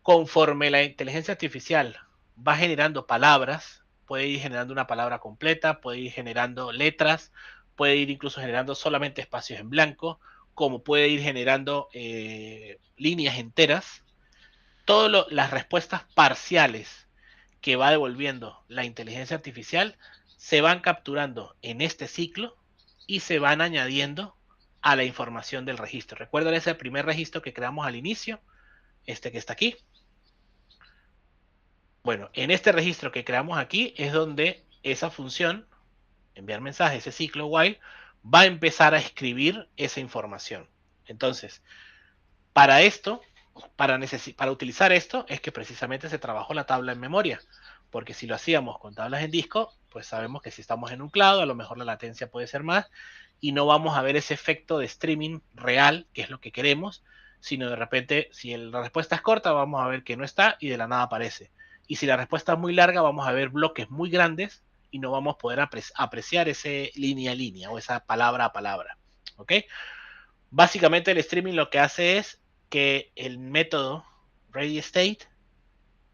Conforme la inteligencia artificial va generando palabras, puede ir generando una palabra completa, puede ir generando letras, puede ir incluso generando solamente espacios en blanco, como puede ir generando líneas enteras. Todas las respuestas parciales que va devolviendo la inteligencia artificial se van capturando en este ciclo y se van añadiendo a la información del registro. ¿Recuerdan ese primer registro que creamos al inicio? Este que está aquí. Bueno, en este registro que creamos aquí es donde esa función, enviar mensaje, ese ciclo while, va a empezar a escribir esa información. Entonces, para esto, para utilizar esto, es que precisamente se trabajó la tabla en memoria. Porque si lo hacíamos con tablas en disco, pues sabemos que si estamos en un cloud, a lo mejor la latencia puede ser más y no vamos a ver ese efecto de streaming real, que es lo que queremos, sino de repente, si la respuesta es corta, vamos a ver que no está y de la nada aparece. Y si la respuesta es muy larga, vamos a ver bloques muy grandes y no vamos a poder apreciar ese línea a línea o esa palabra a palabra. ¿Ok? Básicamente el streaming lo que hace es que el método ready state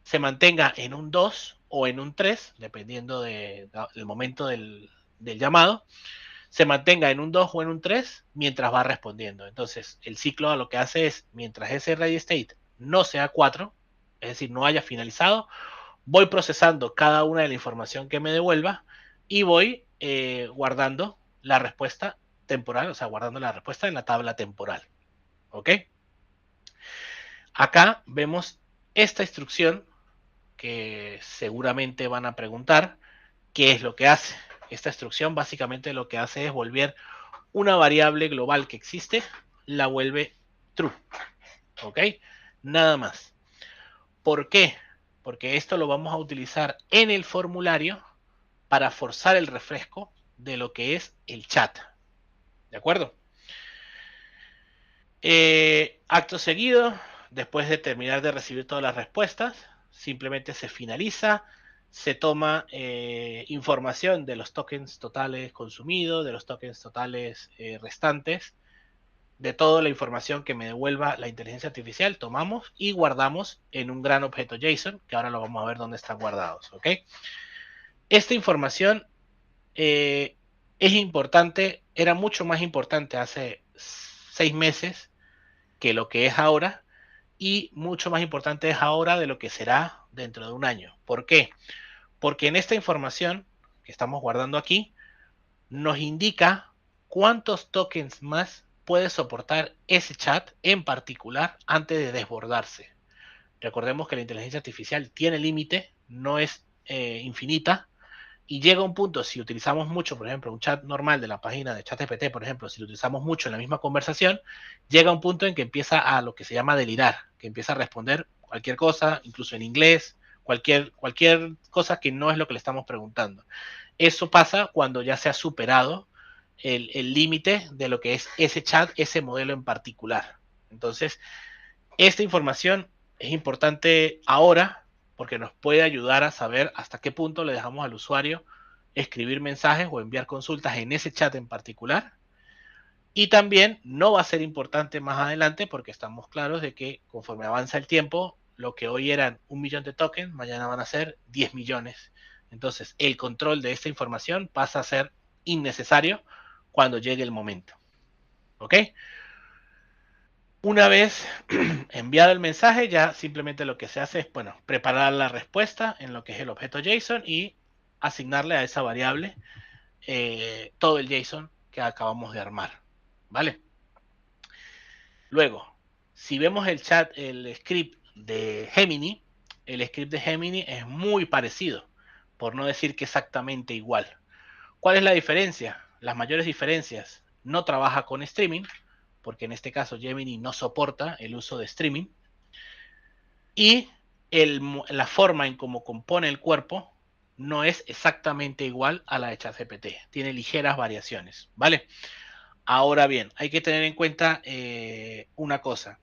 se mantenga en un 2 o en un 3, dependiendo del momento del llamado, se mantenga en un 2 o en un 3 mientras va respondiendo. Entonces, el ciclo lo que hace es, mientras ese ready state no sea 4, es decir, no haya finalizado, voy procesando cada una de la información que me devuelva y voy guardando la respuesta temporal, o sea, guardando la respuesta en la tabla temporal. ¿Ok? Acá vemos esta instrucción que seguramente van a preguntar qué es lo que hace. Esta instrucción básicamente lo que hace es volver una variable global que existe, la vuelve true. ¿Ok? Nada más. ¿Por qué? Porque esto lo vamos a utilizar en el formulario para forzar el refresco de lo que es el chat. ¿De acuerdo? Acto seguido, después de terminar de recibir todas las respuestas, simplemente se finaliza, se toma información de los tokens totales consumidos, de los tokens totales restantes, de toda la información que me devuelva la inteligencia artificial, tomamos y guardamos en un gran objeto JSON, que ahora lo vamos a ver dónde están guardados. ¿Ok? Esta información es importante, era mucho más importante hace 6 meses que lo que es ahora, y mucho más importante es ahora de lo que será dentro de un año. ¿Por qué? Porque en esta información que estamos guardando aquí, nos indica cuántos tokens más puede soportar ese chat en particular antes de desbordarse. Recordemos que la inteligencia artificial tiene límite, no es infinita, y llega un punto, si utilizamos mucho, por ejemplo, un chat normal de la página de ChatGPT, por ejemplo, si lo utilizamos mucho en la misma conversación, llega un punto en que empieza a lo que se llama delirar, que empieza a responder cualquier cosa, incluso en inglés, cualquier cosa que no es lo que le estamos preguntando. Eso pasa cuando ya se ha superado el límite de lo que es ese chat, ese modelo en particular. Entonces, esta información es importante ahora porque nos puede ayudar a saber hasta qué punto le dejamos al usuario escribir mensajes o enviar consultas en ese chat en particular. Y también no va a ser importante más adelante porque estamos claros de que conforme avanza el tiempo, lo que hoy eran 1 millón de tokens, mañana van a ser 10 millones. Entonces, el control de esta información pasa a ser innecesario cuando llegue el momento. ¿Ok? Una vez enviado el mensaje, ya simplemente lo que se hace es, bueno, preparar la respuesta en lo que es el objeto JSON y asignarle a esa variable todo el JSON que acabamos de armar, ¿vale? Luego, si vemos el chat, el script de Gemini, el script de Gemini es muy parecido, por no decir que exactamente igual. ¿Cuál es la diferencia? Las mayores diferencias: no trabaja con streaming, porque en este caso Gemini no soporta el uso de streaming, y la forma en cómo compone el cuerpo no es exactamente igual a la de ChatGPT, tiene ligeras variaciones, ¿vale? Ahora bien, hay que tener en cuenta una cosa.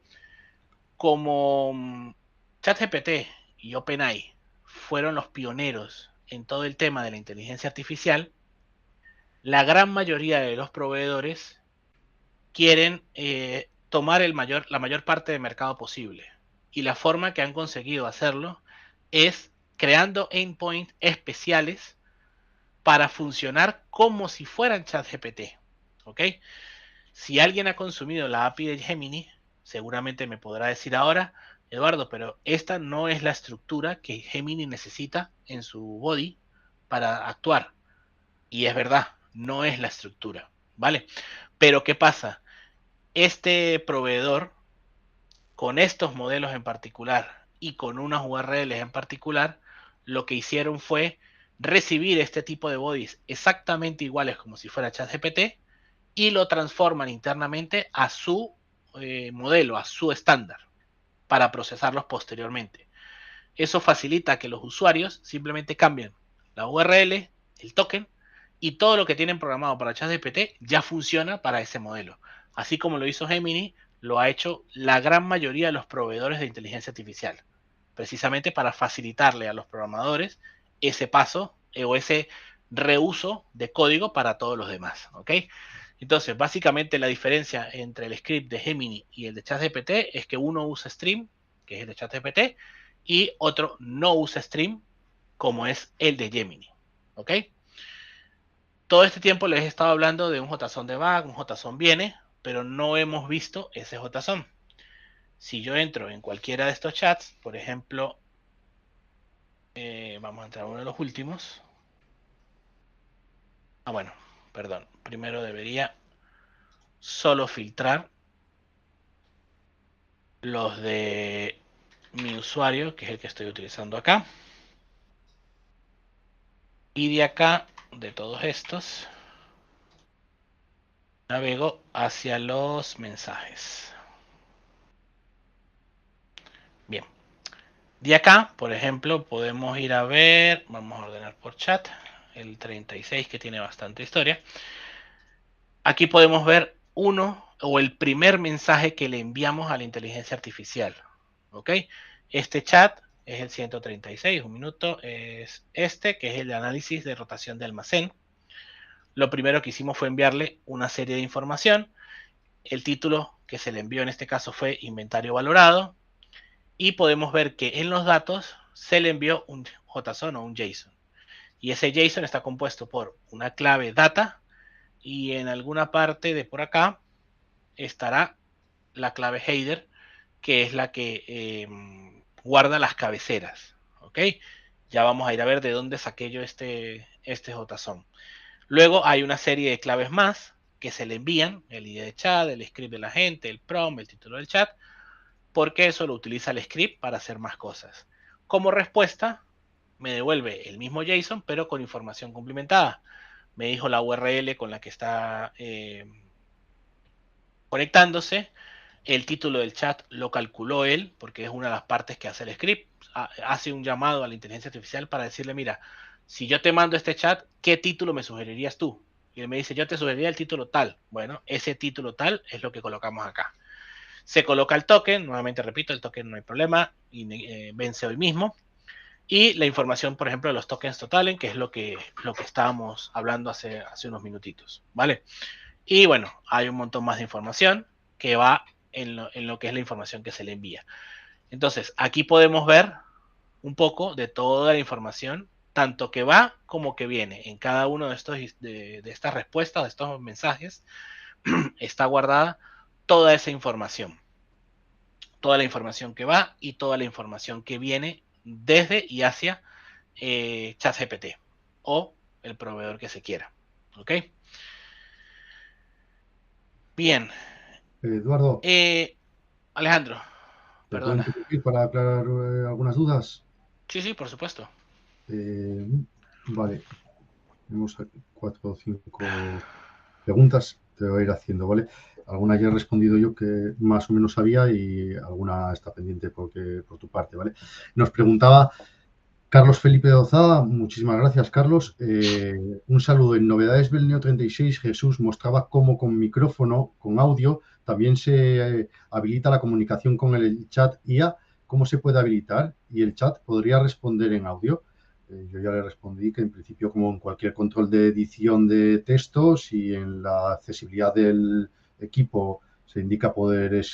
Como ChatGPT y OpenAI fueron los pioneros en todo el tema de la inteligencia artificial, la gran mayoría de los proveedores quieren tomar la mayor parte del mercado posible. Y la forma que han conseguido hacerlo es creando endpoints especiales para funcionar como si fueran ChatGPT. ¿Ok? Si alguien ha consumido la API de Gemini, seguramente me podrá decir ahora, Eduardo, pero esta no es la estructura que Gemini necesita en su body para actuar. Y es verdad, no es la estructura, ¿vale? Pero ¿qué pasa? Este proveedor, con estos modelos en particular y con unas URLs en particular, lo que hicieron fue recibir este tipo de bodies exactamente iguales como si fuera ChatGPT y lo transforman internamente a su modelo, a su estándar, para procesarlos posteriormente. Eso facilita que los usuarios simplemente cambien la URL, el token, y todo lo que tienen programado para ChatGPT ya funciona para ese modelo. Así como lo hizo Gemini, lo ha hecho la gran mayoría de los proveedores de inteligencia artificial, precisamente para facilitarle a los programadores ese paso o ese reuso de código para todos los demás. ¿Ok? Entonces, básicamente la diferencia entre el script de Gemini y el de ChatGPT es que uno usa Stream, que es el de ChatGPT, y otro no usa Stream, como es el de Gemini. ¿Ok? Todo este tiempo les he estado hablando de un JSON de bug, un JSON viene, pero no hemos visto ese JSON. Si yo entro en cualquiera de estos chats, por ejemplo, vamos a entrar a uno de los últimos. Bueno, perdón. Primero debería solo filtrar los de mi usuario, que es el que estoy utilizando acá. Y de acá, de todos estos, Navego hacia los mensajes. Bien. De acá, por ejemplo, podemos ir a ver, vamos a ordenar por chat, el 36 que tiene bastante historia. Aquí podemos ver uno o el primer mensaje que le enviamos a la inteligencia artificial. ¿Ok? Este chat es el 136, un minuto, es este, que es el análisis de rotación de almacén. Lo primero que hicimos fue enviarle una serie de información. El título que se le envió en este caso fue inventario valorado. Y podemos ver que en los datos se le envió un JSON o un JSON. Y ese JSON está compuesto por una clave data y en alguna parte de por acá estará la clave header, que es la que guarda las cabeceras. ¿Ok? Ya vamos a ir a ver de dónde saqué yo este JSON. Luego hay una serie de claves más que se le envían, el ID de chat, el script de la gente, el prompt, el título del chat, porque eso lo utiliza el script para hacer más cosas. Como respuesta, me devuelve el mismo JSON, pero con información complementada. Me dijo la URL con la que está conectándose. El título del chat lo calculó él, porque es una de las partes que hace el script. Hace un llamado a la inteligencia artificial para decirle, mira, si yo te mando este chat, ¿qué título me sugerirías tú? Y él me dice, yo te sugeriría el título tal. Bueno, ese título tal es lo que colocamos acá. Se coloca el token, nuevamente repito, el token no hay problema, y vence hoy mismo. Y la información, por ejemplo, de los tokens totales, que es lo que estábamos hablando hace unos minutitos, ¿vale? Y bueno, hay un montón más de información que va en lo que es la información que se le envía. Entonces, aquí podemos ver un poco de toda la información, tanto que va como que viene. En cada uno de estas respuestas, de estos mensajes, está guardada toda esa información. Toda la información que va y toda la información que viene desde y hacia ChatGPT o el proveedor que se quiera. ¿Ok? Bien. Eduardo, Alejandro, ¿te puedo perdona. interrumpir para aclarar algunas dudas? Sí, sí, por supuesto. Eh, vale, tenemos aquí 4 o 5 preguntas, te voy a ir haciendo, ¿vale? Alguna ya he respondido yo que más o menos sabía y alguna está pendiente por tu parte, ¿vale? Nos preguntaba Carlos Felipe de Ozada, muchísimas gracias, Carlos. Un saludo. En Novedades del Neo 36, Jesús mostraba cómo con micrófono, con audio, también se habilita la comunicación con el chat IA. ¿Cómo se puede habilitar? Y el chat podría responder en audio. Yo ya le respondí que en principio, como en cualquier control de edición de textos y en la accesibilidad del equipo se indica poder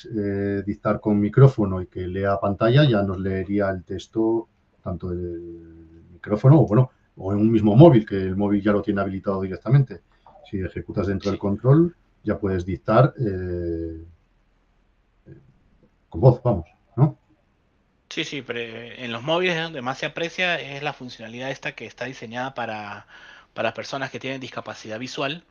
dictar con micrófono y que lea pantalla, ya nos leería el texto tanto del micrófono o, bueno, o en un mismo móvil, que el móvil ya lo tiene habilitado directamente. Si ejecutas dentro del Sí, control, ya puedes dictar con voz, vamos, ¿no? sí, sí, pero en los móviles es donde más se aprecia es la funcionalidad esta que está diseñada para personas que tienen discapacidad visual,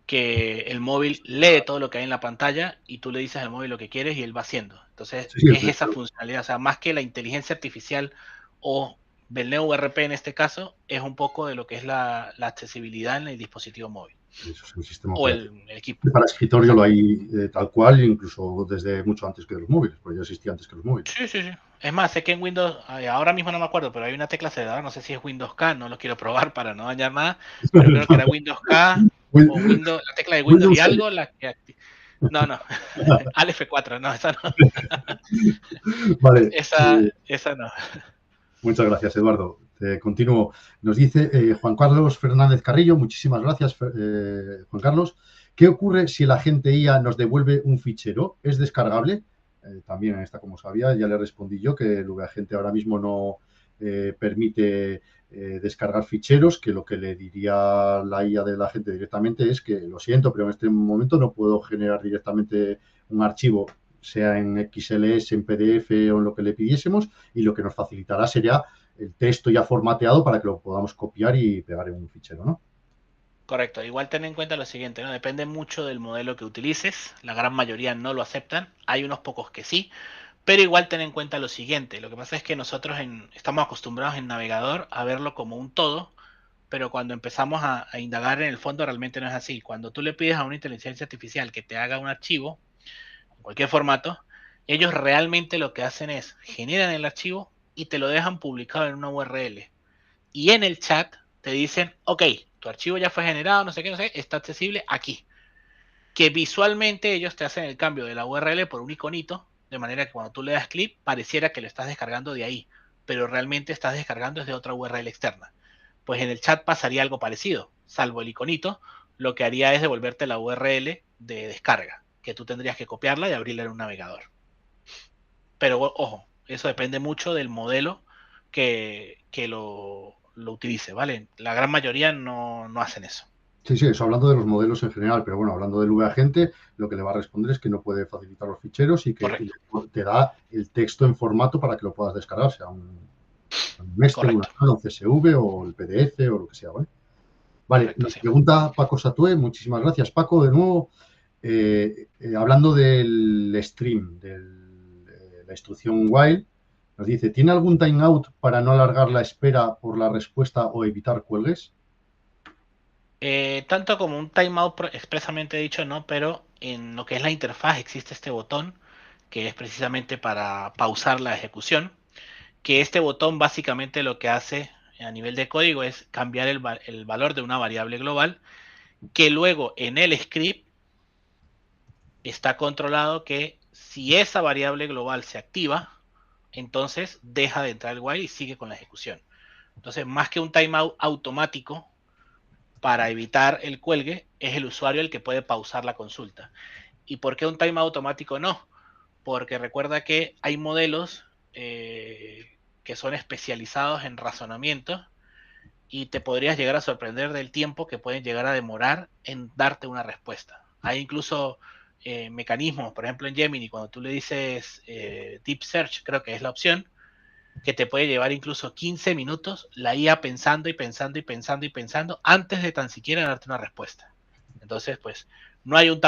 que el móvil lee todo lo que hay en la pantalla y tú le dices al móvil lo que quieres y él va haciendo. Entonces, Sí, sí, es esa funcionalidad, o sea, más que la inteligencia artificial o del NeoRP en este caso, es un poco de lo que es la accesibilidad en el dispositivo móvil eso es el sistema o operativo. el equipo. Para escritorio lo Exacto. hay tal cual, incluso desde mucho antes que los móviles, porque ya existía antes que los móviles. Sí, sí, sí. Es más, sé que en Windows, ahora mismo no me acuerdo, pero hay una tecla aceleradora, no sé si es Windows K, no lo quiero probar para no dañar nada, pero creo que era Windows K o Windows, la tecla de Windows y Windows 6. algo, la que no, no, al F4, no, esa no, Vale, esa no. muchas gracias, Eduardo. Continúo. Nos dice Juan Carlos Fernández Carrillo, muchísimas gracias, Juan Carlos. ¿Qué ocurre si el agente IA nos devuelve un fichero? ¿Es descargable? También en esta, como sabía, ya le respondí yo que el agente ahora mismo no permite descargar ficheros, que lo que le diría la IA del agente directamente es que lo siento, pero en este momento no puedo generar directamente un archivo, sea en XLS, en PDF o en lo que le pidiésemos, y lo que nos facilitará sería el texto ya formateado para que lo podamos copiar y pegar en un fichero, ¿no? Correcto, igual ten en cuenta lo siguiente, ¿no? Depende mucho del modelo que utilices, la gran mayoría no lo aceptan, hay unos pocos que sí, pero igual ten en cuenta lo siguiente, lo que pasa es que nosotros estamos acostumbrados en navegador a verlo como un todo, pero cuando empezamos a indagar en el fondo realmente no es así. Cuando tú le pides a una inteligencia artificial que te haga un archivo, en cualquier formato, ellos realmente lo que hacen es generan el archivo y te lo dejan publicado en una URL. Y en el chat te dicen, ok, tu archivo ya fue generado, no sé qué, no sé, está accesible aquí. Que visualmente ellos te hacen el cambio de la URL por un iconito, de manera que cuando tú le das clic, pareciera que lo estás descargando de ahí, pero realmente estás descargando desde otra URL externa. Pues en el chat pasaría algo parecido, salvo el iconito, lo que haría es devolverte la URL de descarga, que tú tendrías que copiarla y abrirla en un navegador. Pero ojo, eso depende mucho del modelo que lo utilice, ¿vale? La gran mayoría no hacen eso. Sí, sí, eso hablando de los modelos en general, pero bueno, hablando del VAgente, lo que le va a responder es que no puede facilitar los ficheros y que Correcto, te da el texto en formato para que lo puedas descargar, sea un Nextel, una correcto, un CSV o el PDF o lo que sea, ¿vale? Vale, correcto, nos sí. pregunta Paco Satue, muchísimas gracias, Paco, de nuevo. Hablando del stream, de la instrucción while, nos dice, ¿tiene algún timeout para no alargar la espera por la respuesta o evitar cuelgues? Tanto como un timeout expresamente dicho, no, pero en lo que es la interfaz existe este botón que es precisamente para pausar la ejecución, que este botón básicamente lo que hace a nivel de código es cambiar el valor de una variable global que luego en el script está controlado que si esa variable global se activa, entonces deja de entrar el while y sigue con la ejecución. Entonces, más que un timeout automático para evitar el cuelgue, es el usuario el que puede pausar la consulta. ¿Y por qué un timeout automático no? Porque recuerda que hay modelos que son especializados en razonamiento y te podrías llegar a sorprender del tiempo que pueden llegar a demorar en darte una respuesta. Hay incluso mecanismos, por ejemplo en Gemini, cuando tú le dices Deep Search, creo que es la opción, que te puede llevar incluso 15 minutos la IA pensando y pensando y pensando y pensando antes de tan siquiera darte una respuesta. Entonces, pues, no hay un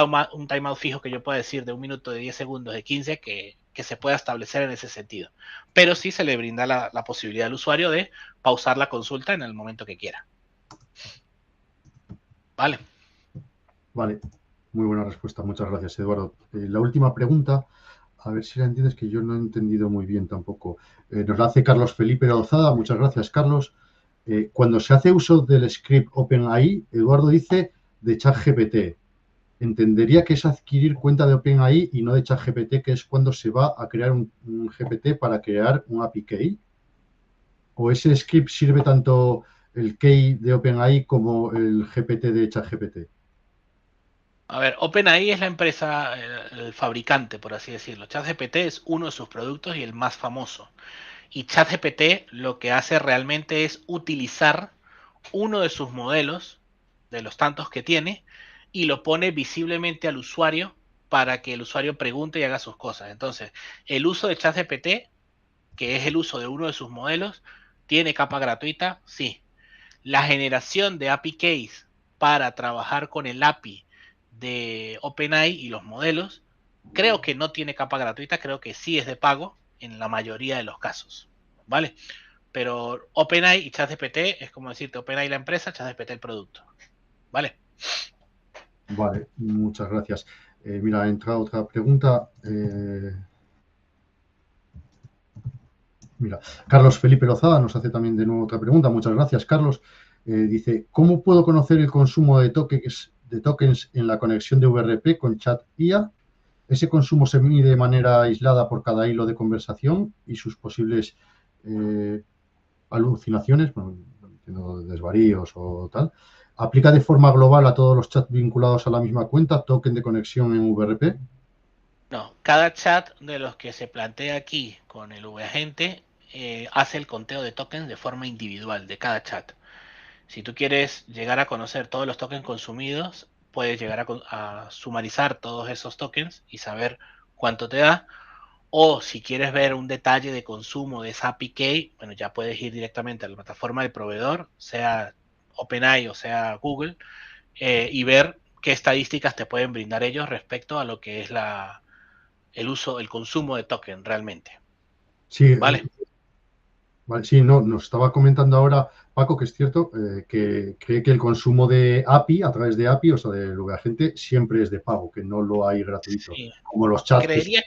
timeout fijo que yo pueda decir de 1 minuto, de 10 segundos, de 15 que se pueda establecer en ese sentido. Pero sí se le brinda la posibilidad al usuario de pausar la consulta en el momento que quiera. Vale. Vale, muy buena respuesta, muchas gracias, Eduardo. La última pregunta, a ver si la entiendes, que yo no he entendido muy bien tampoco. Nos la hace Carlos Felipe Lozada, muchas gracias, Carlos. Cuando se hace uso del script OpenAI, Eduardo dice de ChatGPT. Entendería que es adquirir cuenta de OpenAI y no de ChatGPT, que es cuando se va a crear un GPT para crear un API Key. ¿O ese script sirve tanto el Key de OpenAI como el GPT de ChatGPT? A ver, OpenAI es la empresa, el fabricante, por así decirlo. ChatGPT es uno de sus productos y el más famoso. Y ChatGPT lo que hace realmente es utilizar uno de sus modelos, de los tantos que tiene, y lo pone visiblemente al usuario para que el usuario pregunte y haga sus cosas. Entonces, el uso de ChatGPT, que es el uso de uno de sus modelos, ¿tiene capa gratuita? Sí. La generación de API Keys para trabajar con el API de OpenAI y los modelos, creo que no tiene capa gratuita, creo que sí es de pago en la mayoría de los casos. ¿Vale? Pero OpenAI y ChatGPT es como decirte OpenAI la empresa, ChatGPT el producto. ¿Vale? Vale, muchas gracias. Mira, ha entrado otra pregunta. Mira, Carlos Felipe Lozada nos hace también de nuevo otra pregunta. Muchas gracias, Carlos. Dice, ¿cómo puedo conocer el consumo de tokens en la conexión de VRP con chat IA? ¿Ese consumo se mide de manera aislada por cada hilo de conversación y sus posibles alucinaciones, bueno, desvaríos o tal? ¿Aplica de forma global a todos los chats vinculados a la misma cuenta, token de conexión en VRP? No, cada chat de los que se plantea aquí con el VAgente hace el conteo de tokens de forma individual de cada chat. Si tú quieres llegar a conocer todos los tokens consumidos, puedes llegar a sumarizar todos esos tokens y saber cuánto te da. O si quieres ver un detalle de consumo de esa API, bueno, ya puedes ir directamente a la plataforma del proveedor, sea OpenAI o sea Google, y ver qué estadísticas te pueden brindar ellos respecto a lo que es el uso, el consumo de token realmente. Sí, ¿Vale? Vale, sí, no, nos estaba comentando ahora Paco que es cierto que cree que el consumo de API, a través de API, o sea, del VAgente, siempre es de pago, que no lo hay gratuito. Sí. Como los chats que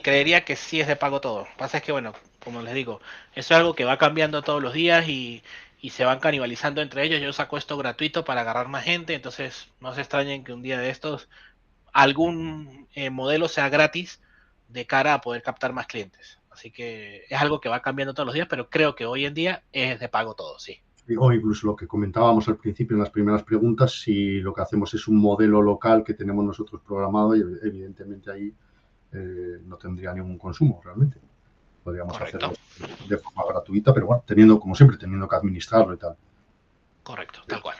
Creería que sí es de pago todo. Lo que pasa es que, bueno, como les digo, eso es algo que va cambiando todos los días y se van canibalizando entre ellos. Yo saco esto gratuito para agarrar más gente, entonces no se extrañen que un día de estos algún modelo sea gratis de cara a poder captar más clientes. Así que es algo que va cambiando todos los días, pero creo que hoy en día es de pago todo, sí. o incluso lo que comentábamos al principio en las primeras preguntas, si lo que hacemos es un modelo local que tenemos nosotros programado, y evidentemente ahí no tendría ningún consumo realmente. Podríamos Correcto. hacerlo de forma gratuita, pero bueno, teniendo, como siempre, teniendo que administrarlo y tal. Correcto, tal cual.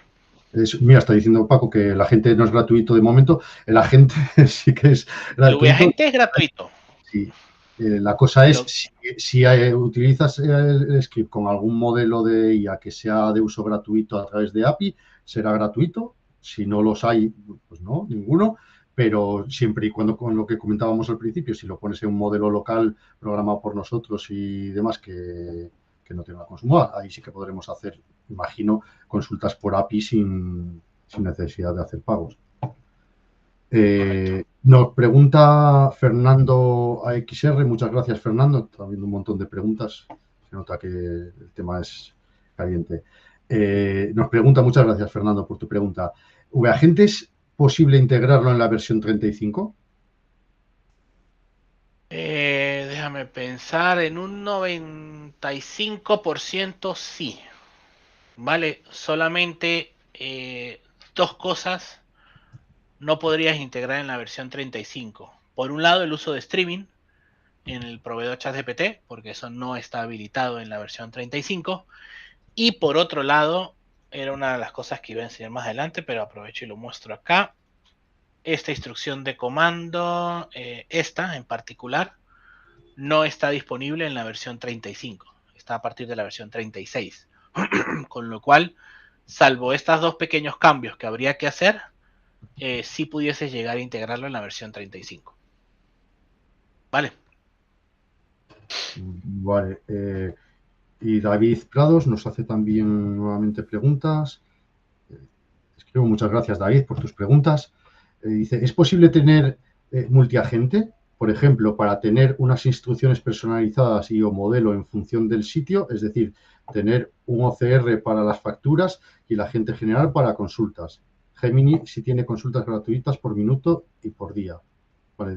Mira, está diciendo Paco que la gente no es gratuito de momento. El agente sí que es El gratuito. VAgente es gratuito. Sí. La cosa es, si utilizas el script con algún modelo de IA que sea de uso gratuito a través de API, será gratuito. Si no los hay, pues no, ninguno. Pero siempre y cuando, con lo que comentábamos al principio, si lo pones en un modelo local programado por nosotros y demás que no tenga consumo, ahí sí que podremos hacer, imagino, consultas por API sin necesidad de hacer pagos. Nos pregunta Fernando AXR, muchas gracias Fernando, está viendo un montón de preguntas, se nota que el tema es caliente. Nos pregunta, muchas gracias Fernando por tu pregunta, ¿VAgente es posible integrarlo en la versión 35? Déjame pensar, en un 95% sí. Vale, solamente dos cosas no podrías integrar en la versión 35. Por un lado, el uso de streaming en el proveedor ChatGPT, porque eso no está habilitado en la versión 35. Y por otro lado, era una de las cosas que iba a enseñar más adelante, pero aprovecho y lo muestro acá. Esta instrucción de comando, esta en particular, no está disponible en la versión 35. Está a partir de la versión 36. Con lo cual, salvo estos dos pequeños cambios que habría que hacer, sí pudieses llegar a integrarlo en la versión 35. ¿Vale? Vale. Y David Prados nos hace también nuevamente preguntas. Escribo, muchas gracias David por tus preguntas. Dice, ¿es posible tener multiagente? Por ejemplo, para tener unas instrucciones personalizadas y o modelo en función del sitio, es decir, tener un OCR para las facturas y el agente general para consultas. Gemini si tiene consultas gratuitas por minuto y por día. Vale,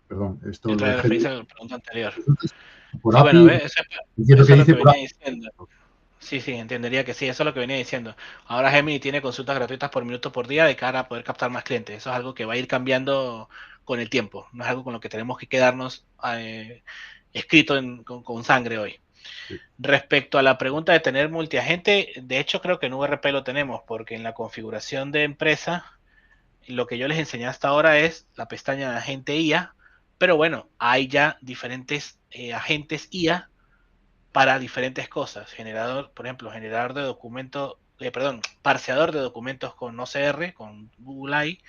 perdón, esto lo Trae de Gemini. referencia a la pregunta anterior. Por Sí, bueno, API, eso entiendo que es lo dice que por venía API. diciendo. Sí, entendería que sí, eso es lo que venía diciendo. Ahora Gemini tiene consultas gratuitas por minuto por día de cara a poder captar más clientes. Eso es algo que va a ir cambiando con el tiempo. No es algo con lo que tenemos que quedarnos escrito con sangre hoy. Respecto a la pregunta de tener multiagente, de hecho creo que en VRP lo tenemos, porque en la configuración de empresa, lo que yo les enseñé hasta ahora es la pestaña de agente IA, pero bueno, hay ya diferentes agentes IA para diferentes cosas. Generador, por ejemplo, generador de documentos, parseador de documentos con OCR, con Google AI,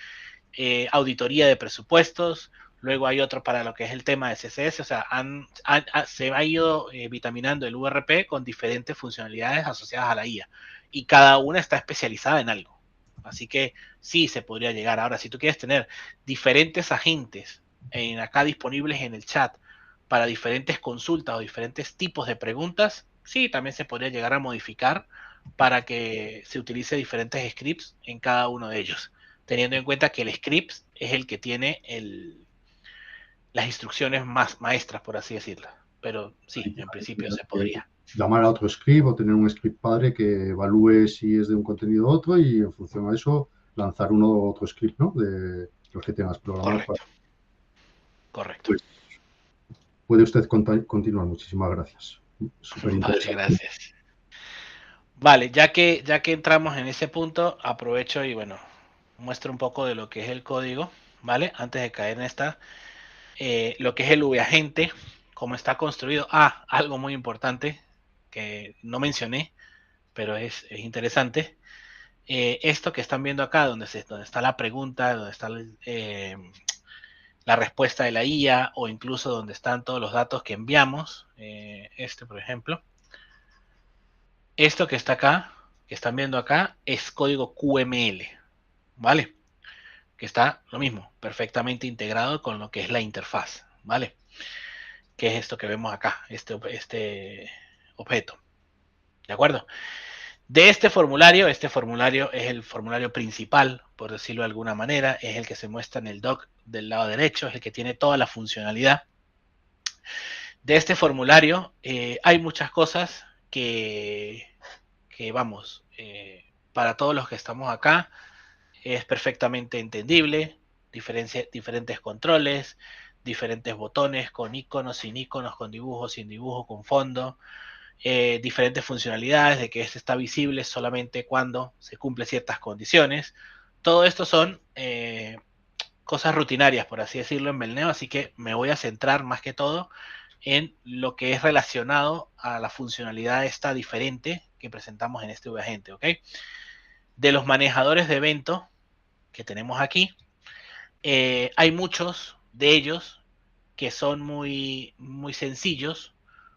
auditoría de presupuestos, luego hay otro para lo que es el tema de CSS, o sea, se ha ido vitaminando el URP con diferentes funcionalidades asociadas a la IA y cada una está especializada en algo. Así que sí se podría llegar. Ahora, si tú quieres tener diferentes agentes acá disponibles en el chat para diferentes consultas o diferentes tipos de preguntas, sí, también se podría llegar a modificar para que se utilice diferentes scripts en cada uno de ellos, teniendo en cuenta que el script es el que tiene las instrucciones más maestras, por así decirlo. Pero sí, en principio se podría. Llamar a otro script o tener un script padre que evalúe si es de un contenido u otro y en función a eso lanzar uno u otro script, ¿no? De los que tengas programados. Correcto. Correcto. Pues puede usted continuar. Muchísimas gracias. Súper Vale, interesante. gracias. Vale, ya que entramos en ese punto, aprovecho y bueno, muestro un poco de lo que es el código, ¿vale? Antes de caer en esta, lo que es el VAgente, cómo está construido. Ah, algo muy importante que no mencioné, pero es interesante. Esto que están viendo acá, donde está la pregunta, donde está la respuesta de la IA o incluso donde están todos los datos que enviamos. Por ejemplo. Esto que está acá, que están viendo acá, es código QML, ¿vale? Que está lo mismo, perfectamente integrado con lo que es la interfaz, ¿vale? Que es esto que vemos acá, este objeto, ¿de acuerdo? De este formulario es el formulario principal, por decirlo de alguna manera, es el que se muestra en el doc del lado derecho, es el que tiene toda la funcionalidad. De este formulario hay muchas cosas que vamos, para todos los que estamos acá, es perfectamente entendible, diferentes controles, diferentes botones con iconos, sin iconos, con dibujos, sin dibujo, con fondo, diferentes funcionalidades de que este está visible solamente cuando se cumplen ciertas condiciones. Todo esto son cosas rutinarias, por así decirlo, en Melneo, así que me voy a centrar más que todo en lo que es relacionado a la funcionalidad esta diferente que presentamos en este VAgente, ¿ok? De los manejadores de evento que tenemos aquí, hay muchos de ellos que son muy sencillos,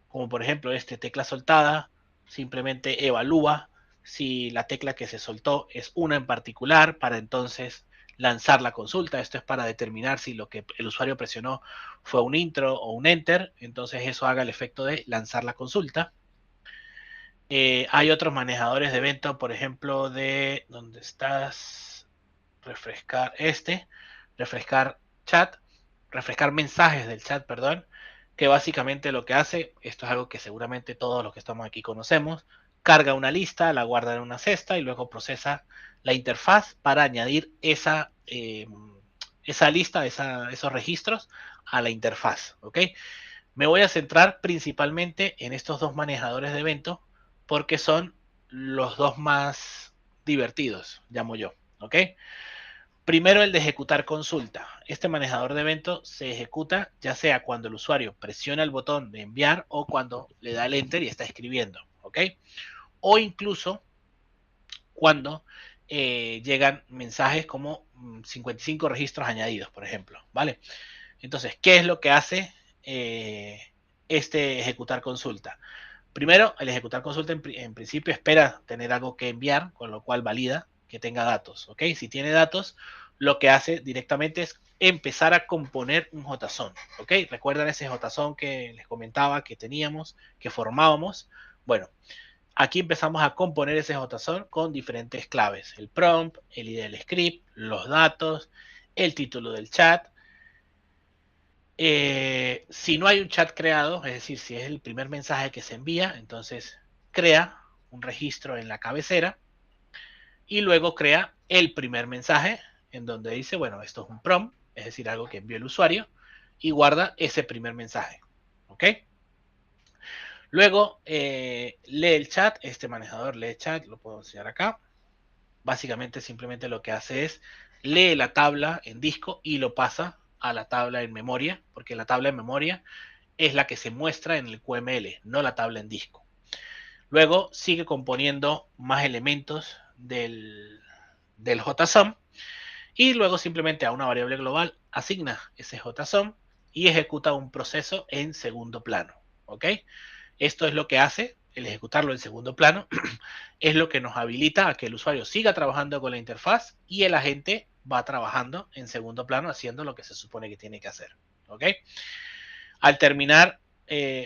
como por ejemplo tecla soltada, simplemente evalúa si la tecla que se soltó es una en particular para entonces lanzar la consulta. Esto es para determinar si lo que el usuario presionó fue un intro o un enter, entonces eso haga el efecto de lanzar la consulta. Hay otros manejadores de evento, por ejemplo, de ¿dónde estás? Refrescar refrescar chat, refrescar mensajes del chat, perdón, que básicamente lo que hace, esto es algo que seguramente todos los que estamos aquí conocemos, carga una lista, la guarda en una cesta y luego procesa la interfaz para añadir esa lista, esos registros a la interfaz, ¿ok? Me voy a centrar principalmente en estos dos manejadores de evento porque son los dos más divertidos, llamo yo, ¿ok? Primero, el de ejecutar consulta. Este manejador de evento se ejecuta ya sea cuando el usuario presiona el botón de enviar o cuando le da el enter y está escribiendo, ¿ok? O incluso cuando llegan mensajes como 55 registros añadidos, por ejemplo, ¿vale? Entonces, ¿qué es lo que hace este ejecutar consulta? Primero, el ejecutar consulta en principio espera tener algo que enviar, con lo cual valida que tenga datos, ¿ok? Si tiene datos, lo que hace directamente es empezar a componer un JSON, ¿ok? ¿Recuerdan ese JSON que les comentaba que teníamos, que formábamos? Bueno, aquí empezamos a componer ese JSON con diferentes claves, el prompt, el ID del script, los datos, el título del chat. Si no hay un chat creado, es decir, si es el primer mensaje que se envía, entonces crea un registro en la cabecera y luego crea el primer mensaje en donde dice, bueno, esto es un prompt, es decir, algo que envió el usuario y guarda ese primer mensaje, ¿ok? Luego lee el chat, este manejador lee el chat, lo puedo enseñar acá. Básicamente simplemente lo que hace es lee la tabla en disco y lo pasa a la tabla en memoria, porque la tabla en memoria es la que se muestra en el QML, no la tabla en disco. Luego sigue componiendo más elementos del JSON y luego simplemente a una variable global asigna ese JSON y ejecuta un proceso en segundo plano, ¿ok? Esto es lo que hace, el ejecutarlo en segundo plano, es lo que nos habilita a que el usuario siga trabajando con la interfaz y el agente va trabajando en segundo plano haciendo lo que se supone que tiene que hacer, ¿ok? Al terminar,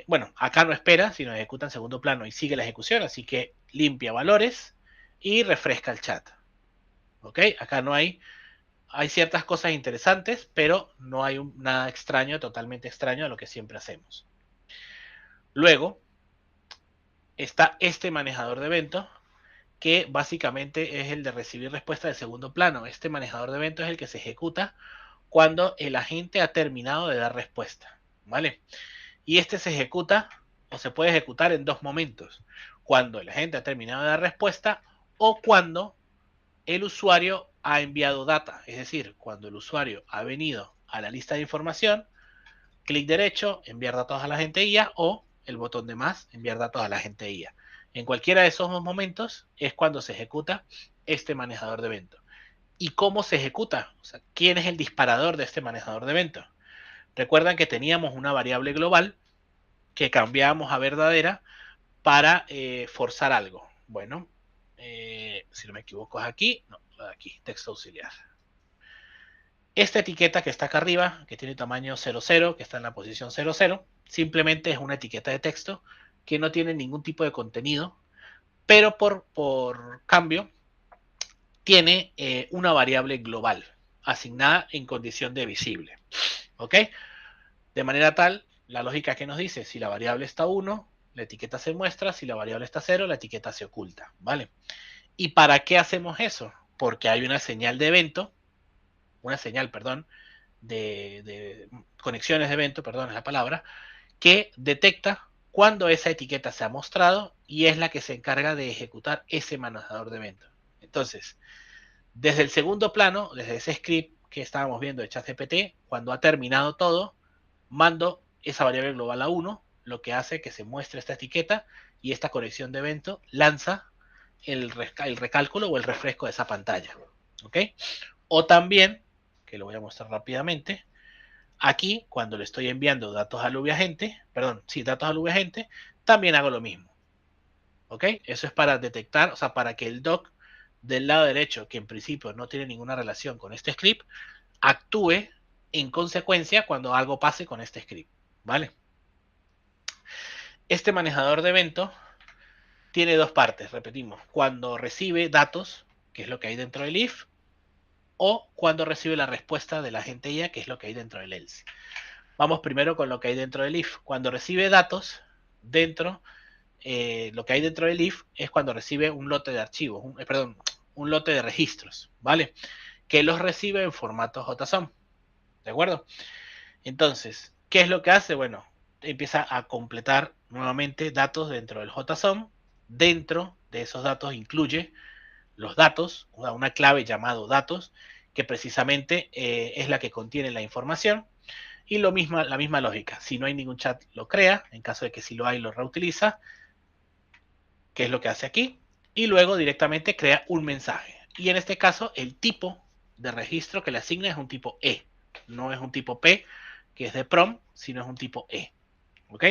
bueno, acá no espera, sino ejecuta en segundo plano y sigue la ejecución, así que limpia valores y refresca el chat, ¿ok? Acá no hay ciertas cosas interesantes, pero no hay nada extraño, totalmente extraño a lo que siempre hacemos. Luego está este manejador de eventos, que básicamente es el de recibir respuesta de segundo plano. Este manejador de eventos es el que se ejecuta cuando el agente ha terminado de dar respuesta, ¿vale? Y este se ejecuta o se puede ejecutar en dos momentos: cuando el agente ha terminado de dar respuesta o cuando el usuario ha enviado data, es decir, cuando el usuario ha venido a la lista de información, clic derecho, enviar datos a la agente IA o el botón de más, enviar datos a la agente IA. En cualquiera de esos dos momentos es cuando se ejecuta este manejador de eventos. ¿Y cómo se ejecuta? O sea, ¿quién es el disparador de este manejador de eventos? Recuerdan que teníamos una variable global que cambiábamos a verdadera para forzar algo. Bueno, si no me equivoco es aquí, no, aquí, texto auxiliar. Esta etiqueta que está acá arriba, que tiene tamaño 00, que está en la posición 00, simplemente es una etiqueta de texto que no tiene ningún tipo de contenido, pero por cambio tiene una variable global asignada en condición de visible. ¿Ok? De manera tal, la lógica que nos dice, si la variable está 1, la etiqueta se muestra, si la variable está 0, la etiqueta se oculta. ¿Vale? ¿Y para qué hacemos eso? Porque hay una señal de evento, una señal, perdón, de conexiones de evento, perdón, es la palabra, que detecta cuando esa etiqueta se ha mostrado y es la que se encarga de ejecutar ese manejador de eventos. Entonces, desde el segundo plano, desde ese script que estábamos viendo de ChatGPT, cuando ha terminado todo, mando esa variable global a 1, lo que hace que se muestre esta etiqueta y esta conexión de evento lanza el recálculo o el refresco de esa pantalla. ¿Ok? O también, que lo voy a mostrar rápidamente, aquí cuando le estoy enviando datos al viajante, perdón, sí, datos al viajante, también hago lo mismo. ¿Ok? Eso es para detectar, o sea, para que el doc del lado derecho, que en principio no tiene ninguna relación con este script, actúe en consecuencia cuando algo pase con este script. ¿Vale? Este manejador de eventos tiene dos partes, repetimos, cuando recibe datos, que es lo que hay dentro del if, o cuando recibe la respuesta de la agente IA, que es lo que hay dentro del else. Vamos primero con lo que hay dentro del if. Cuando recibe datos, dentro, lo que hay dentro del if es cuando recibe un lote de archivos, perdón, un lote de registros, ¿vale? Que los recibe en formato JSON, ¿de acuerdo? Entonces, ¿qué es lo que hace? Bueno, empieza a completar nuevamente datos dentro del JSON. Dentro de esos datos incluye los datos, una clave llamado datos, que precisamente es la que contiene la información. Y la misma lógica. Si no hay ningún chat, lo crea. En caso de que sí lo hay, lo reutiliza. Que es lo que hace aquí. Y luego directamente crea un mensaje. Y en este caso, el tipo de registro que le asigna es un tipo E. No es un tipo P, que es de prom, sino es un tipo E. ¿Ok?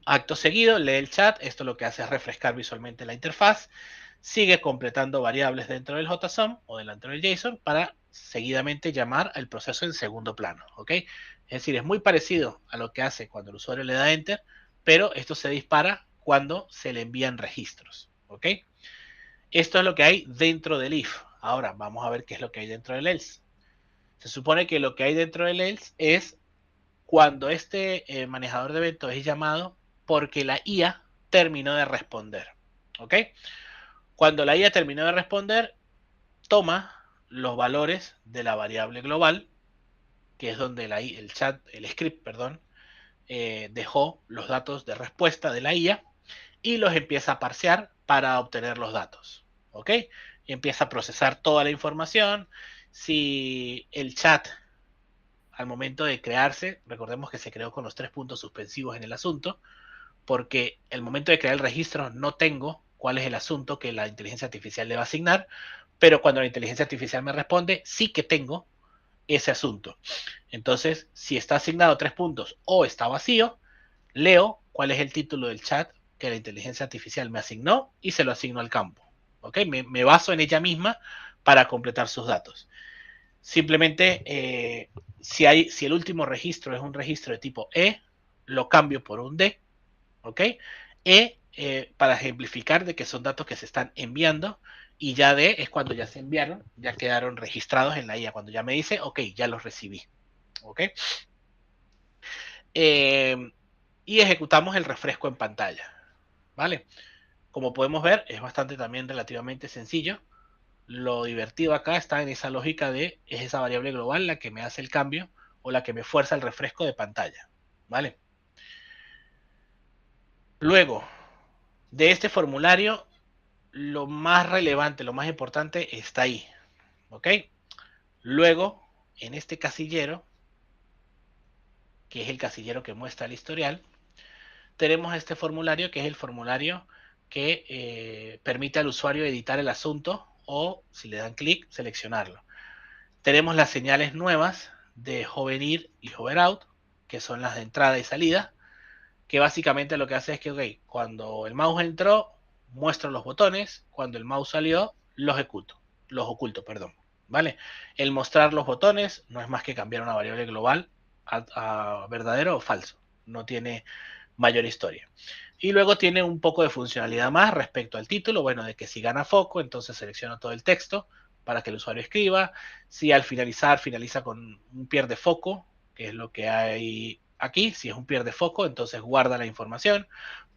Acto seguido, lee el chat. Esto lo que hace es refrescar visualmente la interfaz. Sigue completando variables dentro del JSON o dentro del JSON para seguidamente llamar al proceso en segundo plano. ¿Ok? Es decir, es muy parecido a lo que hace cuando el usuario le da enter, pero esto se dispara cuando se le envían registros. ¿Ok? Esto es lo que hay dentro del if. Ahora vamos a ver qué es lo que hay dentro del else. Se supone que lo que hay dentro del else es cuando este manejador de eventos es llamado porque la IA terminó de responder. ¿Ok? Cuando la IA terminó de responder, toma los valores de la variable global, que es donde el chat, el script, perdón, dejó los datos de respuesta de la IA y los empieza a parsear para obtener los datos. ¿Ok? Y empieza a procesar toda la información. Si el chat al momento de crearse, recordemos que se creó con los 3 puntos suspensivos en el asunto, porque el momento de crear el registro no tengo cuál es el asunto que la inteligencia artificial le va a asignar, pero cuando la inteligencia artificial me responde, sí que tengo ese asunto. Entonces, si está asignado 3 puntos o está vacío, leo cuál es el título del chat que la inteligencia artificial me asignó y se lo asigno al campo. ¿Ok? Me baso en ella misma para completar sus datos. Simplemente, si el último registro es un registro de tipo E, lo cambio por un D, ¿ok? Para ejemplificar de que son datos que se están enviando y ya D es cuando ya se enviaron, ya quedaron registrados en la IA, cuando ya me dice, ok, ya los recibí, ¿ok? Y ejecutamos el refresco en pantalla, ¿vale? Como podemos ver, es bastante también relativamente sencillo. Lo divertido acá está en esa lógica de es esa variable global la que me hace el cambio o la que me fuerza el refresco de pantalla, ¿vale? Luego de este formulario, lo más relevante, lo más importante está ahí, ¿ok? Luego, en este casillero, que es el casillero que muestra el historial, tenemos este formulario que es el formulario que permite al usuario editar el asunto o si le dan clic, seleccionarlo. Tenemos las señales nuevas de hover in y hover out, que son las de entrada y salida, que básicamente lo que hace es que, ok, cuando el mouse entró, muestro los botones, cuando el mouse salió, los oculto, perdón, ¿vale? El mostrar los botones no es más que cambiar una variable global a verdadero o falso, no tiene mayor historia. Y luego tiene un poco de funcionalidad más respecto al título, bueno, de que si gana foco, entonces selecciono todo el texto para que el usuario escriba. Si al finalizar finaliza con un pierde foco, que es lo que hay aquí, si es un pierde foco, entonces guarda la información.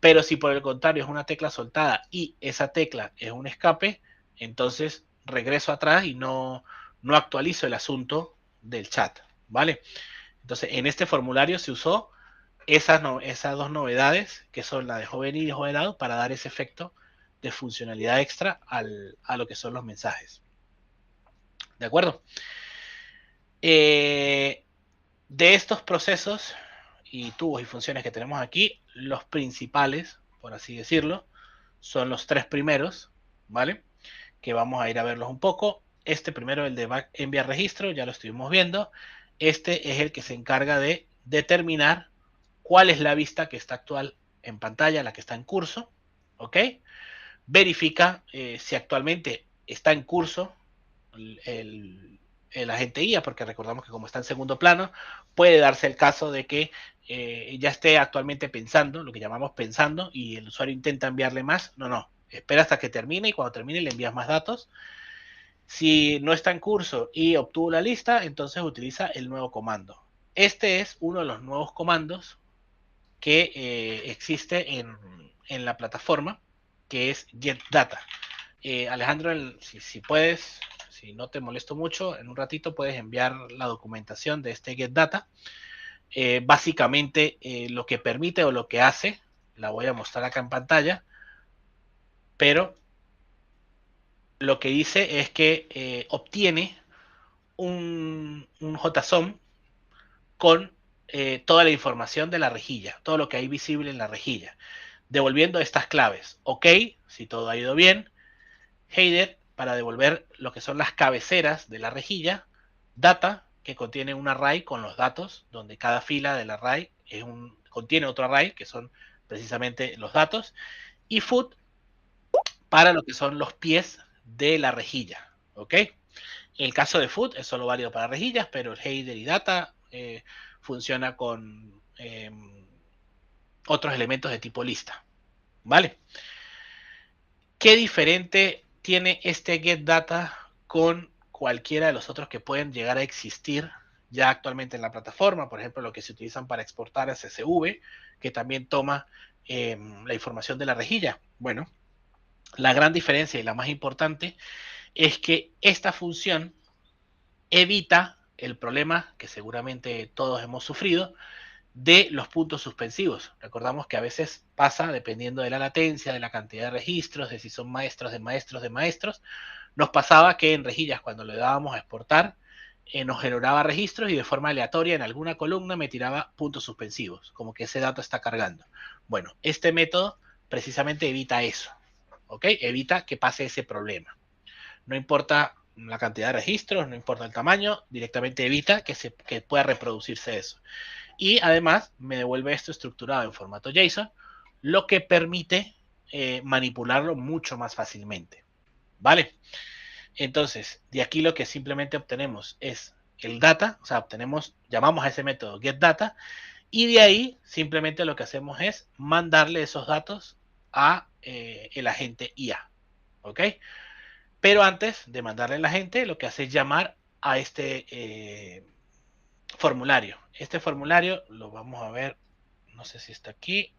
Pero si por el contrario es una tecla soltada y esa tecla es un escape, entonces regreso atrás y no actualizo el asunto del chat, ¿vale? Entonces en este formulario se usó esas dos novedades, que son la de hover in y hover out, para dar ese efecto de funcionalidad extra a lo que son los mensajes. ¿De acuerdo? De estos procesos y tubos y funciones que tenemos aquí, los principales, por así decirlo, son los tres primeros, ¿vale? Que vamos a ir a verlos un poco. Este primero, el de enviar registro, ya lo estuvimos viendo. Este es el que se encarga de determinar cuál es la vista que está actual en pantalla, la que está en curso, ¿ok? Verifica si actualmente está en curso el agente IA, porque recordamos que como está en segundo plano, puede darse el caso de que ya esté actualmente pensando, lo que llamamos pensando, y el usuario intenta enviarle más. No, espera hasta que termine y cuando termine le envías más datos. Si no está en curso y obtuvo la lista, entonces utiliza el nuevo comando. Este es uno de los nuevos comandos que existe en la plataforma, que es getData. Alejandro, si puedes, si no te molesto mucho, en un ratito puedes enviar la documentación de este getData. Básicamente lo que permite o lo que hace, la voy a mostrar acá en pantalla, pero lo que dice es que obtiene un JSON con toda la información de la rejilla, todo lo que hay visible en la rejilla, devolviendo estas claves. OK, si todo ha ido bien. Header, para devolver lo que son las cabeceras de la rejilla. Data, que contiene un array con los datos, donde cada fila del array contiene otro array, que son precisamente los datos. Y foot, para lo que son los pies de la rejilla. ¿Ok? El caso de foot es solo válido para rejillas, pero el header y data funciona con otros elementos de tipo lista. ¿Vale? ¿Qué diferente tiene este getData con cualquiera de los otros que pueden llegar a existir ya actualmente en la plataforma? Por ejemplo, lo que se utilizan para exportar a CSV, que también toma la información de la rejilla. Bueno, la gran diferencia y la más importante es que esta función evita el problema que seguramente todos hemos sufrido de los puntos suspensivos. Recordamos que a veces pasa, dependiendo de la latencia, de la cantidad de registros, de si son maestros de maestros de maestros, nos pasaba que en rejillas cuando le dábamos a exportar, nos generaba registros y de forma aleatoria en alguna columna me tiraba puntos suspensivos, como que ese dato está cargando. Bueno, este método precisamente evita eso, ¿ok? Evita que pase ese problema. No importa la cantidad de registros, no importa el tamaño, directamente evita que pueda reproducirse eso. Y además me devuelve esto estructurado en formato JSON, lo que permite manipularlo mucho más fácilmente. ¿Vale? Entonces, de aquí lo que simplemente obtenemos es el data, o sea, llamamos a ese método getData, y de ahí simplemente lo que hacemos es mandarle esos datos a el agente IA. ¿Ok? Pero antes de mandarle al agente, lo que hace es llamar a este formulario. Este formulario lo vamos a ver, no sé si está aquí.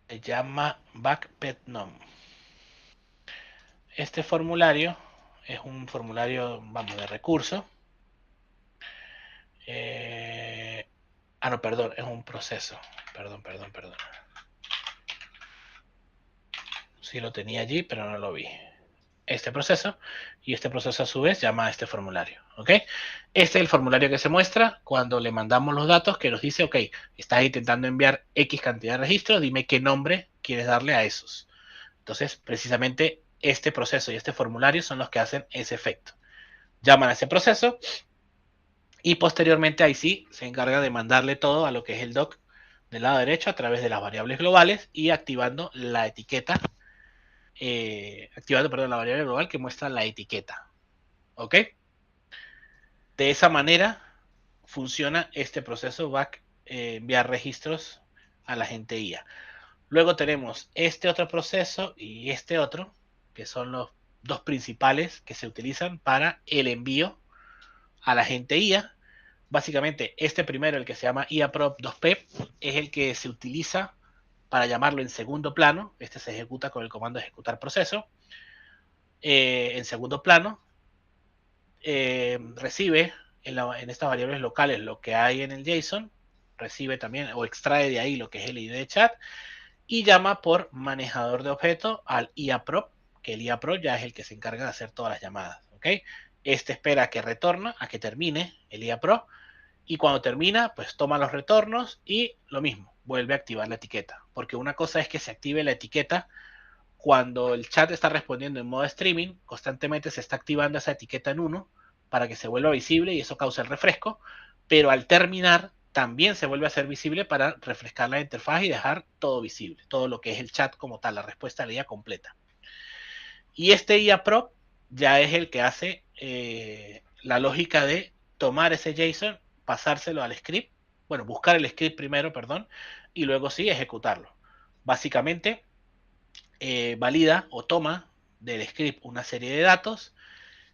Se llama backpetnom. Este formulario es un formulario, vamos, de recurso. No, perdón, es un proceso. Perdón. Sí lo tenía allí, pero no lo vi. Este proceso, y este proceso a su vez llama a este formulario, ¿ok? Este es el formulario que se muestra cuando le mandamos los datos, que nos dice, ok, estás intentando enviar X cantidad de registros, dime qué nombre quieres darle a esos. Entonces, precisamente este proceso y este formulario son los que hacen ese efecto. Llaman a ese proceso y posteriormente ahí sí se encarga de mandarle todo a lo que es el doc del lado derecho a través de las variables globales y activando la etiqueta, la variable global que muestra la etiqueta. ¿Ok? De esa manera funciona este proceso back, enviar registros a la gente IA. Luego tenemos este otro proceso y este otro, que son los dos principales que se utilizan para el envío a la gente IA. Básicamente, este primero, el que se llama IAPROP 2P, es el que se utiliza para llamarlo en segundo plano. Este se ejecuta con el comando ejecutar proceso. En segundo plano, recibe en estas variables locales lo que hay en el JSON, recibe también o extrae de ahí lo que es el ID de chat y llama por manejador de objeto al IAPROP, que el IAPROP ya es el que se encarga de hacer todas las llamadas. ¿Ok? Este espera a que retorna, a que termine el IAPROP, y cuando termina, pues toma los retornos y lo mismo, vuelve a activar la etiqueta. Porque una cosa es que se active la etiqueta cuando el chat está respondiendo en modo streaming, constantemente se está activando esa etiqueta en 1 para que se vuelva visible y eso causa el refresco, pero al terminar también se vuelve a ser visible para refrescar la interfaz y dejar todo visible, todo lo que es el chat como tal, la respuesta de la IA completa. Y este IAPROP ya es el que hace la lógica de tomar ese JSON, pasárselo al script, bueno, buscar el script primero, perdón, y luego sí ejecutarlo. Básicamente, valida o toma del script una serie de datos.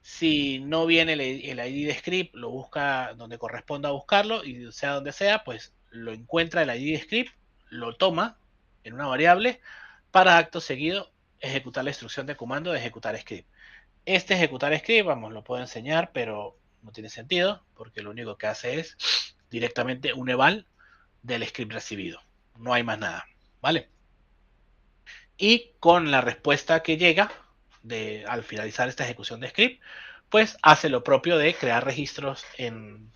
Si no viene el ID de script, lo busca donde corresponda buscarlo y sea donde sea, pues lo encuentra el ID de script, lo toma en una variable para acto seguido ejecutar la instrucción de comando de ejecutar script. Este ejecutar script, vamos, lo puedo enseñar, pero no tiene sentido porque lo único que hace es directamente un eval del script recibido. No hay más nada, ¿vale? Y con la respuesta que llega al finalizar esta ejecución de script, pues hace lo propio de crear registros en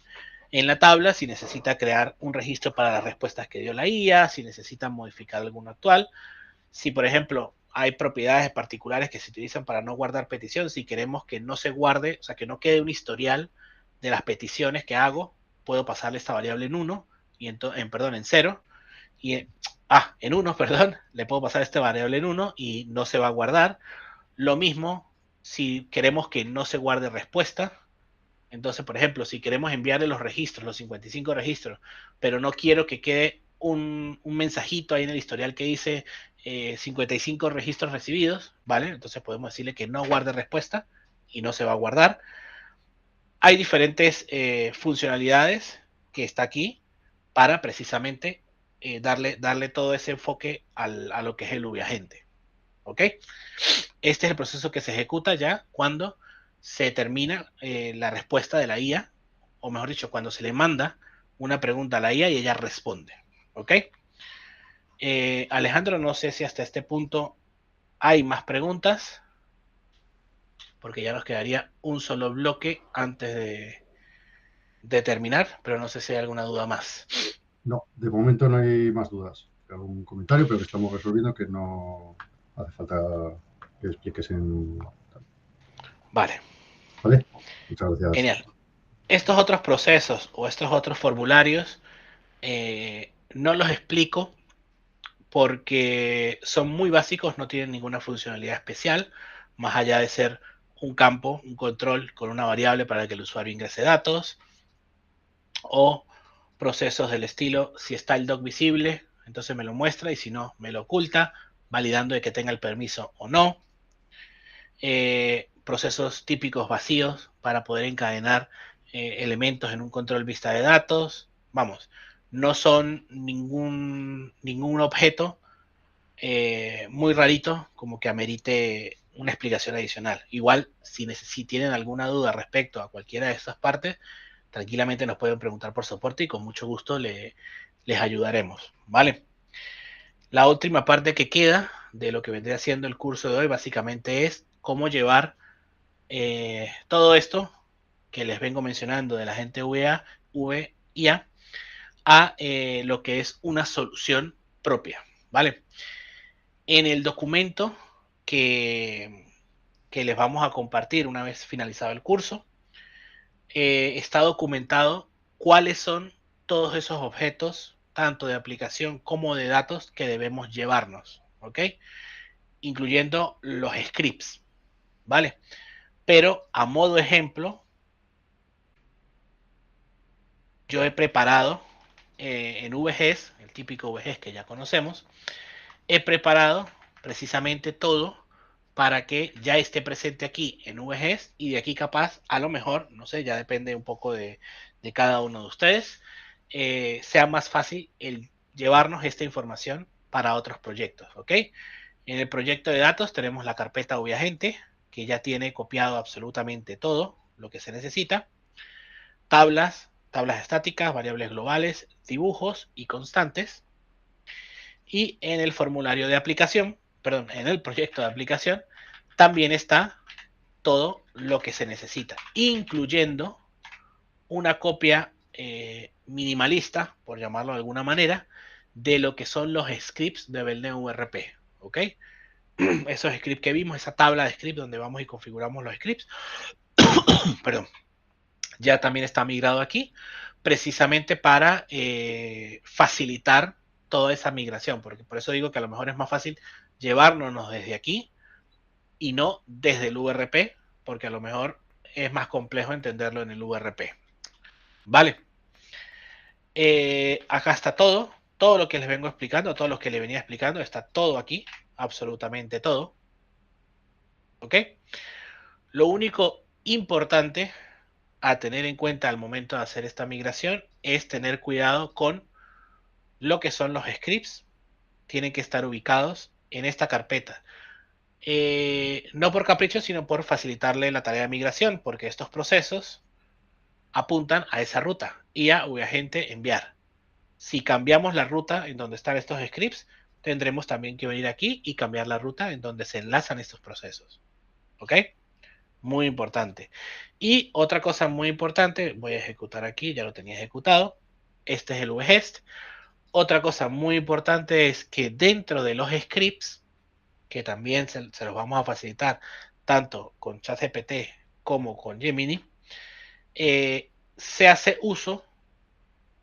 la tabla, si necesita crear un registro para las respuestas que dio la IA, si necesita modificar alguno actual. Si, por ejemplo, hay propiedades particulares que se utilizan para no guardar petición, si queremos que no se guarde, o sea, que no quede un historial de las peticiones que hago, puedo pasarle esta variable en 1, y en 0, y en 1, perdón, le puedo pasar esta variable en 1 y no se va a guardar. Lo mismo si queremos que no se guarde respuesta. Entonces, por ejemplo, si queremos enviarle los registros, los 55 registros, pero no quiero que quede un mensajito ahí en el historial que dice 55 registros recibidos, ¿vale? Entonces podemos decirle que no guarde respuesta y no se va a guardar. Hay diferentes funcionalidades que está aquí para precisamente darle todo ese enfoque a lo que es el VAgente. ¿Ok? Este es el proceso que se ejecuta ya cuando se termina la respuesta de la IA, o mejor dicho, cuando se le manda una pregunta a la IA y ella responde. ¿Ok? Alejandro, no sé si hasta este punto hay más preguntas, porque ya nos quedaría un solo bloque antes de terminar, pero no sé si hay alguna duda más. No, de momento no hay más dudas. Algún comentario, pero que estamos resolviendo que no hace falta que expliques en... Vale. Vale, muchas gracias. Genial. Estos otros procesos o estos otros formularios no los explico porque son muy básicos, no tienen ninguna funcionalidad especial, más allá de ser un campo, un control con una variable para que el usuario ingrese datos, o procesos del estilo, si está el doc visible, entonces me lo muestra y si no, me lo oculta, validando de que tenga el permiso o no. Procesos típicos vacíos para poder encadenar elementos en un control vista de datos. Vamos, no son ningún objeto muy rarito como que amerite una explicación adicional. Igual, si tienen alguna duda respecto a cualquiera de estas partes, tranquilamente nos pueden preguntar por soporte y con mucho gusto les ayudaremos, ¿vale? La última parte que queda de lo que vendría siendo el curso de hoy básicamente es cómo llevar todo esto que les vengo mencionando de la gente VIA a lo que es una solución propia, ¿vale? En el documento que que les vamos a compartir una vez finalizado el curso, está documentado cuáles son todos esos objetos, tanto de aplicación como de datos, que debemos llevarnos, ¿ok? Incluyendo los scripts, ¿vale? Pero a modo ejemplo, yo he preparado en VGES, el típico VGES que ya conocemos, he preparado precisamente todo para que ya esté presente aquí en VGES y de aquí capaz, a lo mejor, no sé, ya depende un poco de cada uno de ustedes, sea más fácil el llevarnos esta información para otros proyectos, ¿ok? En el proyecto de datos tenemos la carpeta VAgente, que ya tiene copiado absolutamente todo lo que se necesita, tablas estáticas, variables globales, dibujos y constantes. Y en el formulario de aplicación, perdón, en el proyecto de aplicación, también está todo lo que se necesita, incluyendo una copia minimalista, por llamarlo de alguna manera, de lo que son los scripts de Belden VRP, ¿ok? Esos scripts que vimos, esa tabla de scripts donde vamos y configuramos los scripts, perdón, ya también está migrado aquí, precisamente para facilitar toda esa migración, porque por eso digo que a lo mejor es más fácil llevárnoslos desde aquí y no desde el VRP, porque a lo mejor es más complejo entenderlo en el VRP. Vale. Acá está todo lo que les vengo explicando, todo lo que les venía explicando, está todo aquí, absolutamente todo. ¿Ok? Lo único importante a tener en cuenta al momento de hacer esta migración es tener cuidado con lo que son los scripts. Tienen que estar ubicados en esta carpeta. No por capricho, sino por facilitarle la tarea de migración, porque estos procesos apuntan a esa ruta y a VAgente enviar. Si cambiamos la ruta en donde están estos scripts, tendremos también que venir aquí y cambiar la ruta en donde se enlazan estos procesos. ¿Ok? Muy importante. Y otra cosa muy importante, voy a ejecutar aquí, ya lo tenía ejecutado. Este es el VGEST. Otra cosa muy importante es que dentro de los scripts, que también se los vamos a facilitar tanto con ChatGPT como con Gemini, se hace uso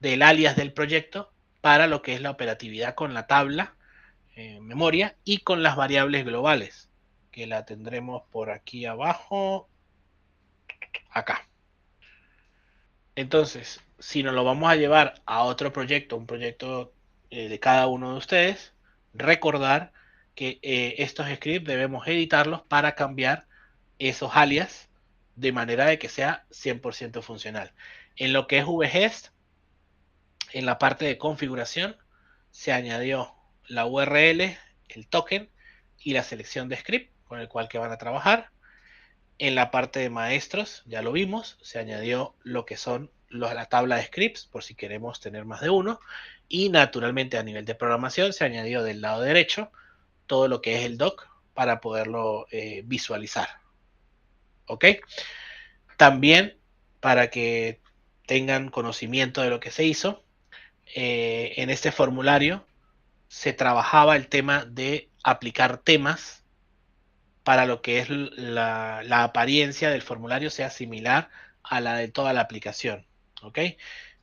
del alias del proyecto para lo que es la operatividad con la tabla memoria y con las variables globales, que la tendremos por aquí abajo, acá. Entonces, si nos lo vamos a llevar a otro proyecto, un proyecto de cada uno de ustedes, recordar que estos scripts debemos editarlos para cambiar esos alias de manera de que sea 100% funcional. En lo que es VGEST, en la parte de configuración, se añadió la URL, el token y la selección de script con el cual que van a trabajar. En la parte de maestros, ya lo vimos, se añadió lo que son la tabla de scripts, por si queremos tener más de uno. Y naturalmente a nivel de programación se añadió del lado derecho todo lo que es el doc para poderlo visualizar. ¿Ok? También, para que tengan conocimiento de lo que se hizo, en este formulario se trabajaba el tema de aplicar temas para lo que es la apariencia del formulario sea similar a la de toda la aplicación. ¿Ok?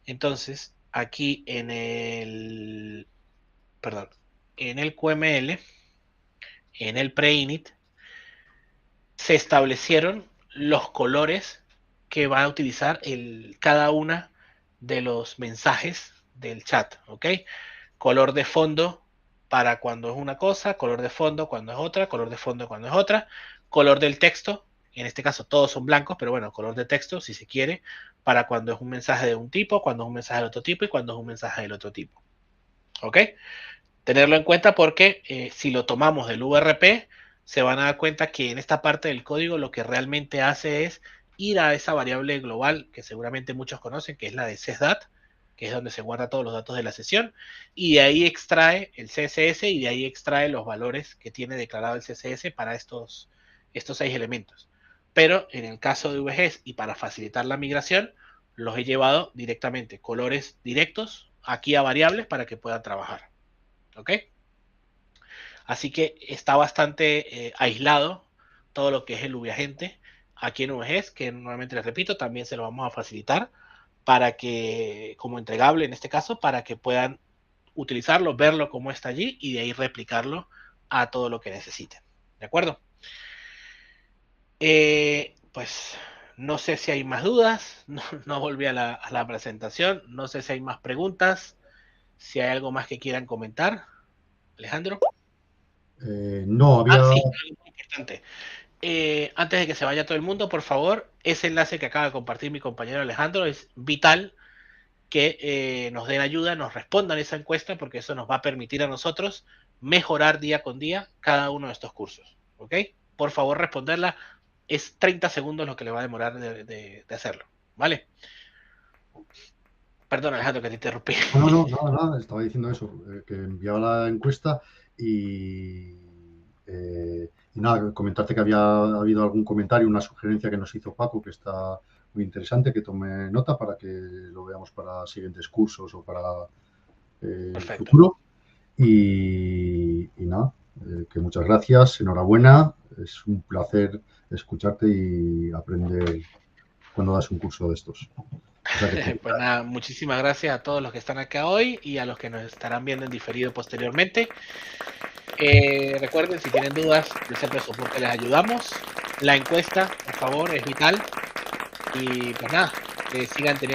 Entonces, aquí en el QML, en el preinit, se establecieron los colores que va a utilizar cada una de los mensajes del chat. ¿Ok? Color de fondo para cuando es una cosa, color de fondo cuando es otra, color de fondo cuando es otra, color del texto, en este caso todos son blancos, pero bueno, color de texto, si se quiere, para cuando es un mensaje de un tipo, cuando es un mensaje de otro tipo y cuando es un mensaje del otro tipo. ¿Ok? Tenerlo en cuenta porque si lo tomamos del VRP, se van a dar cuenta que en esta parte del código lo que realmente hace es ir a esa variable global que seguramente muchos conocen, que es la de sesdat, que es donde se guarda todos los datos de la sesión, y de ahí extrae el CSS y de ahí extrae los valores que tiene declarado el CSS para estos 6 elementos. Pero en el caso de VGES y para facilitar la migración, los he llevado directamente, colores directos, aquí a variables para que puedan trabajar. ¿Ok? Así que está bastante aislado todo lo que es el VAgente aquí en VGES, que nuevamente les repito, también se lo vamos a facilitar para que, como entregable en este caso, para que puedan utilizarlo, verlo como está allí y de ahí replicarlo a todo lo que necesiten. ¿De acuerdo? Pues no sé si hay más dudas, no volví a la presentación, no sé si hay más preguntas, si hay algo más que quieran comentar. Alejandro. No, había... Sí, algo muy importante. Antes de que se vaya todo el mundo, por favor, ese enlace que acaba de compartir mi compañero Alejandro es vital que nos den ayuda, nos respondan esa encuesta, porque eso nos va a permitir a nosotros mejorar día con día cada uno de estos cursos. ¿Ok? Por favor, responderla. Es 30 segundos lo que le va a demorar de hacerlo. ¿Vale? Perdón, Alejandro, que te interrumpí. No, nada, estaba diciendo eso, que enviaba la encuesta y nada, comentarte que había habido algún comentario, una sugerencia que nos hizo Paco, que está muy interesante, que tome nota para que lo veamos para siguientes cursos o para el futuro. Y nada, que muchas gracias, enhorabuena, es un placer escucharte y aprender cuando das un curso de estos. O sea que, Pues nada, muchísimas gracias a todos los que están acá hoy y a los que nos estarán viendo en diferido posteriormente. Recuerden, si tienen dudas, yo siempre supongo que les ayudamos. La encuesta, por favor, es vital. Y pues nada, que sigan teniendo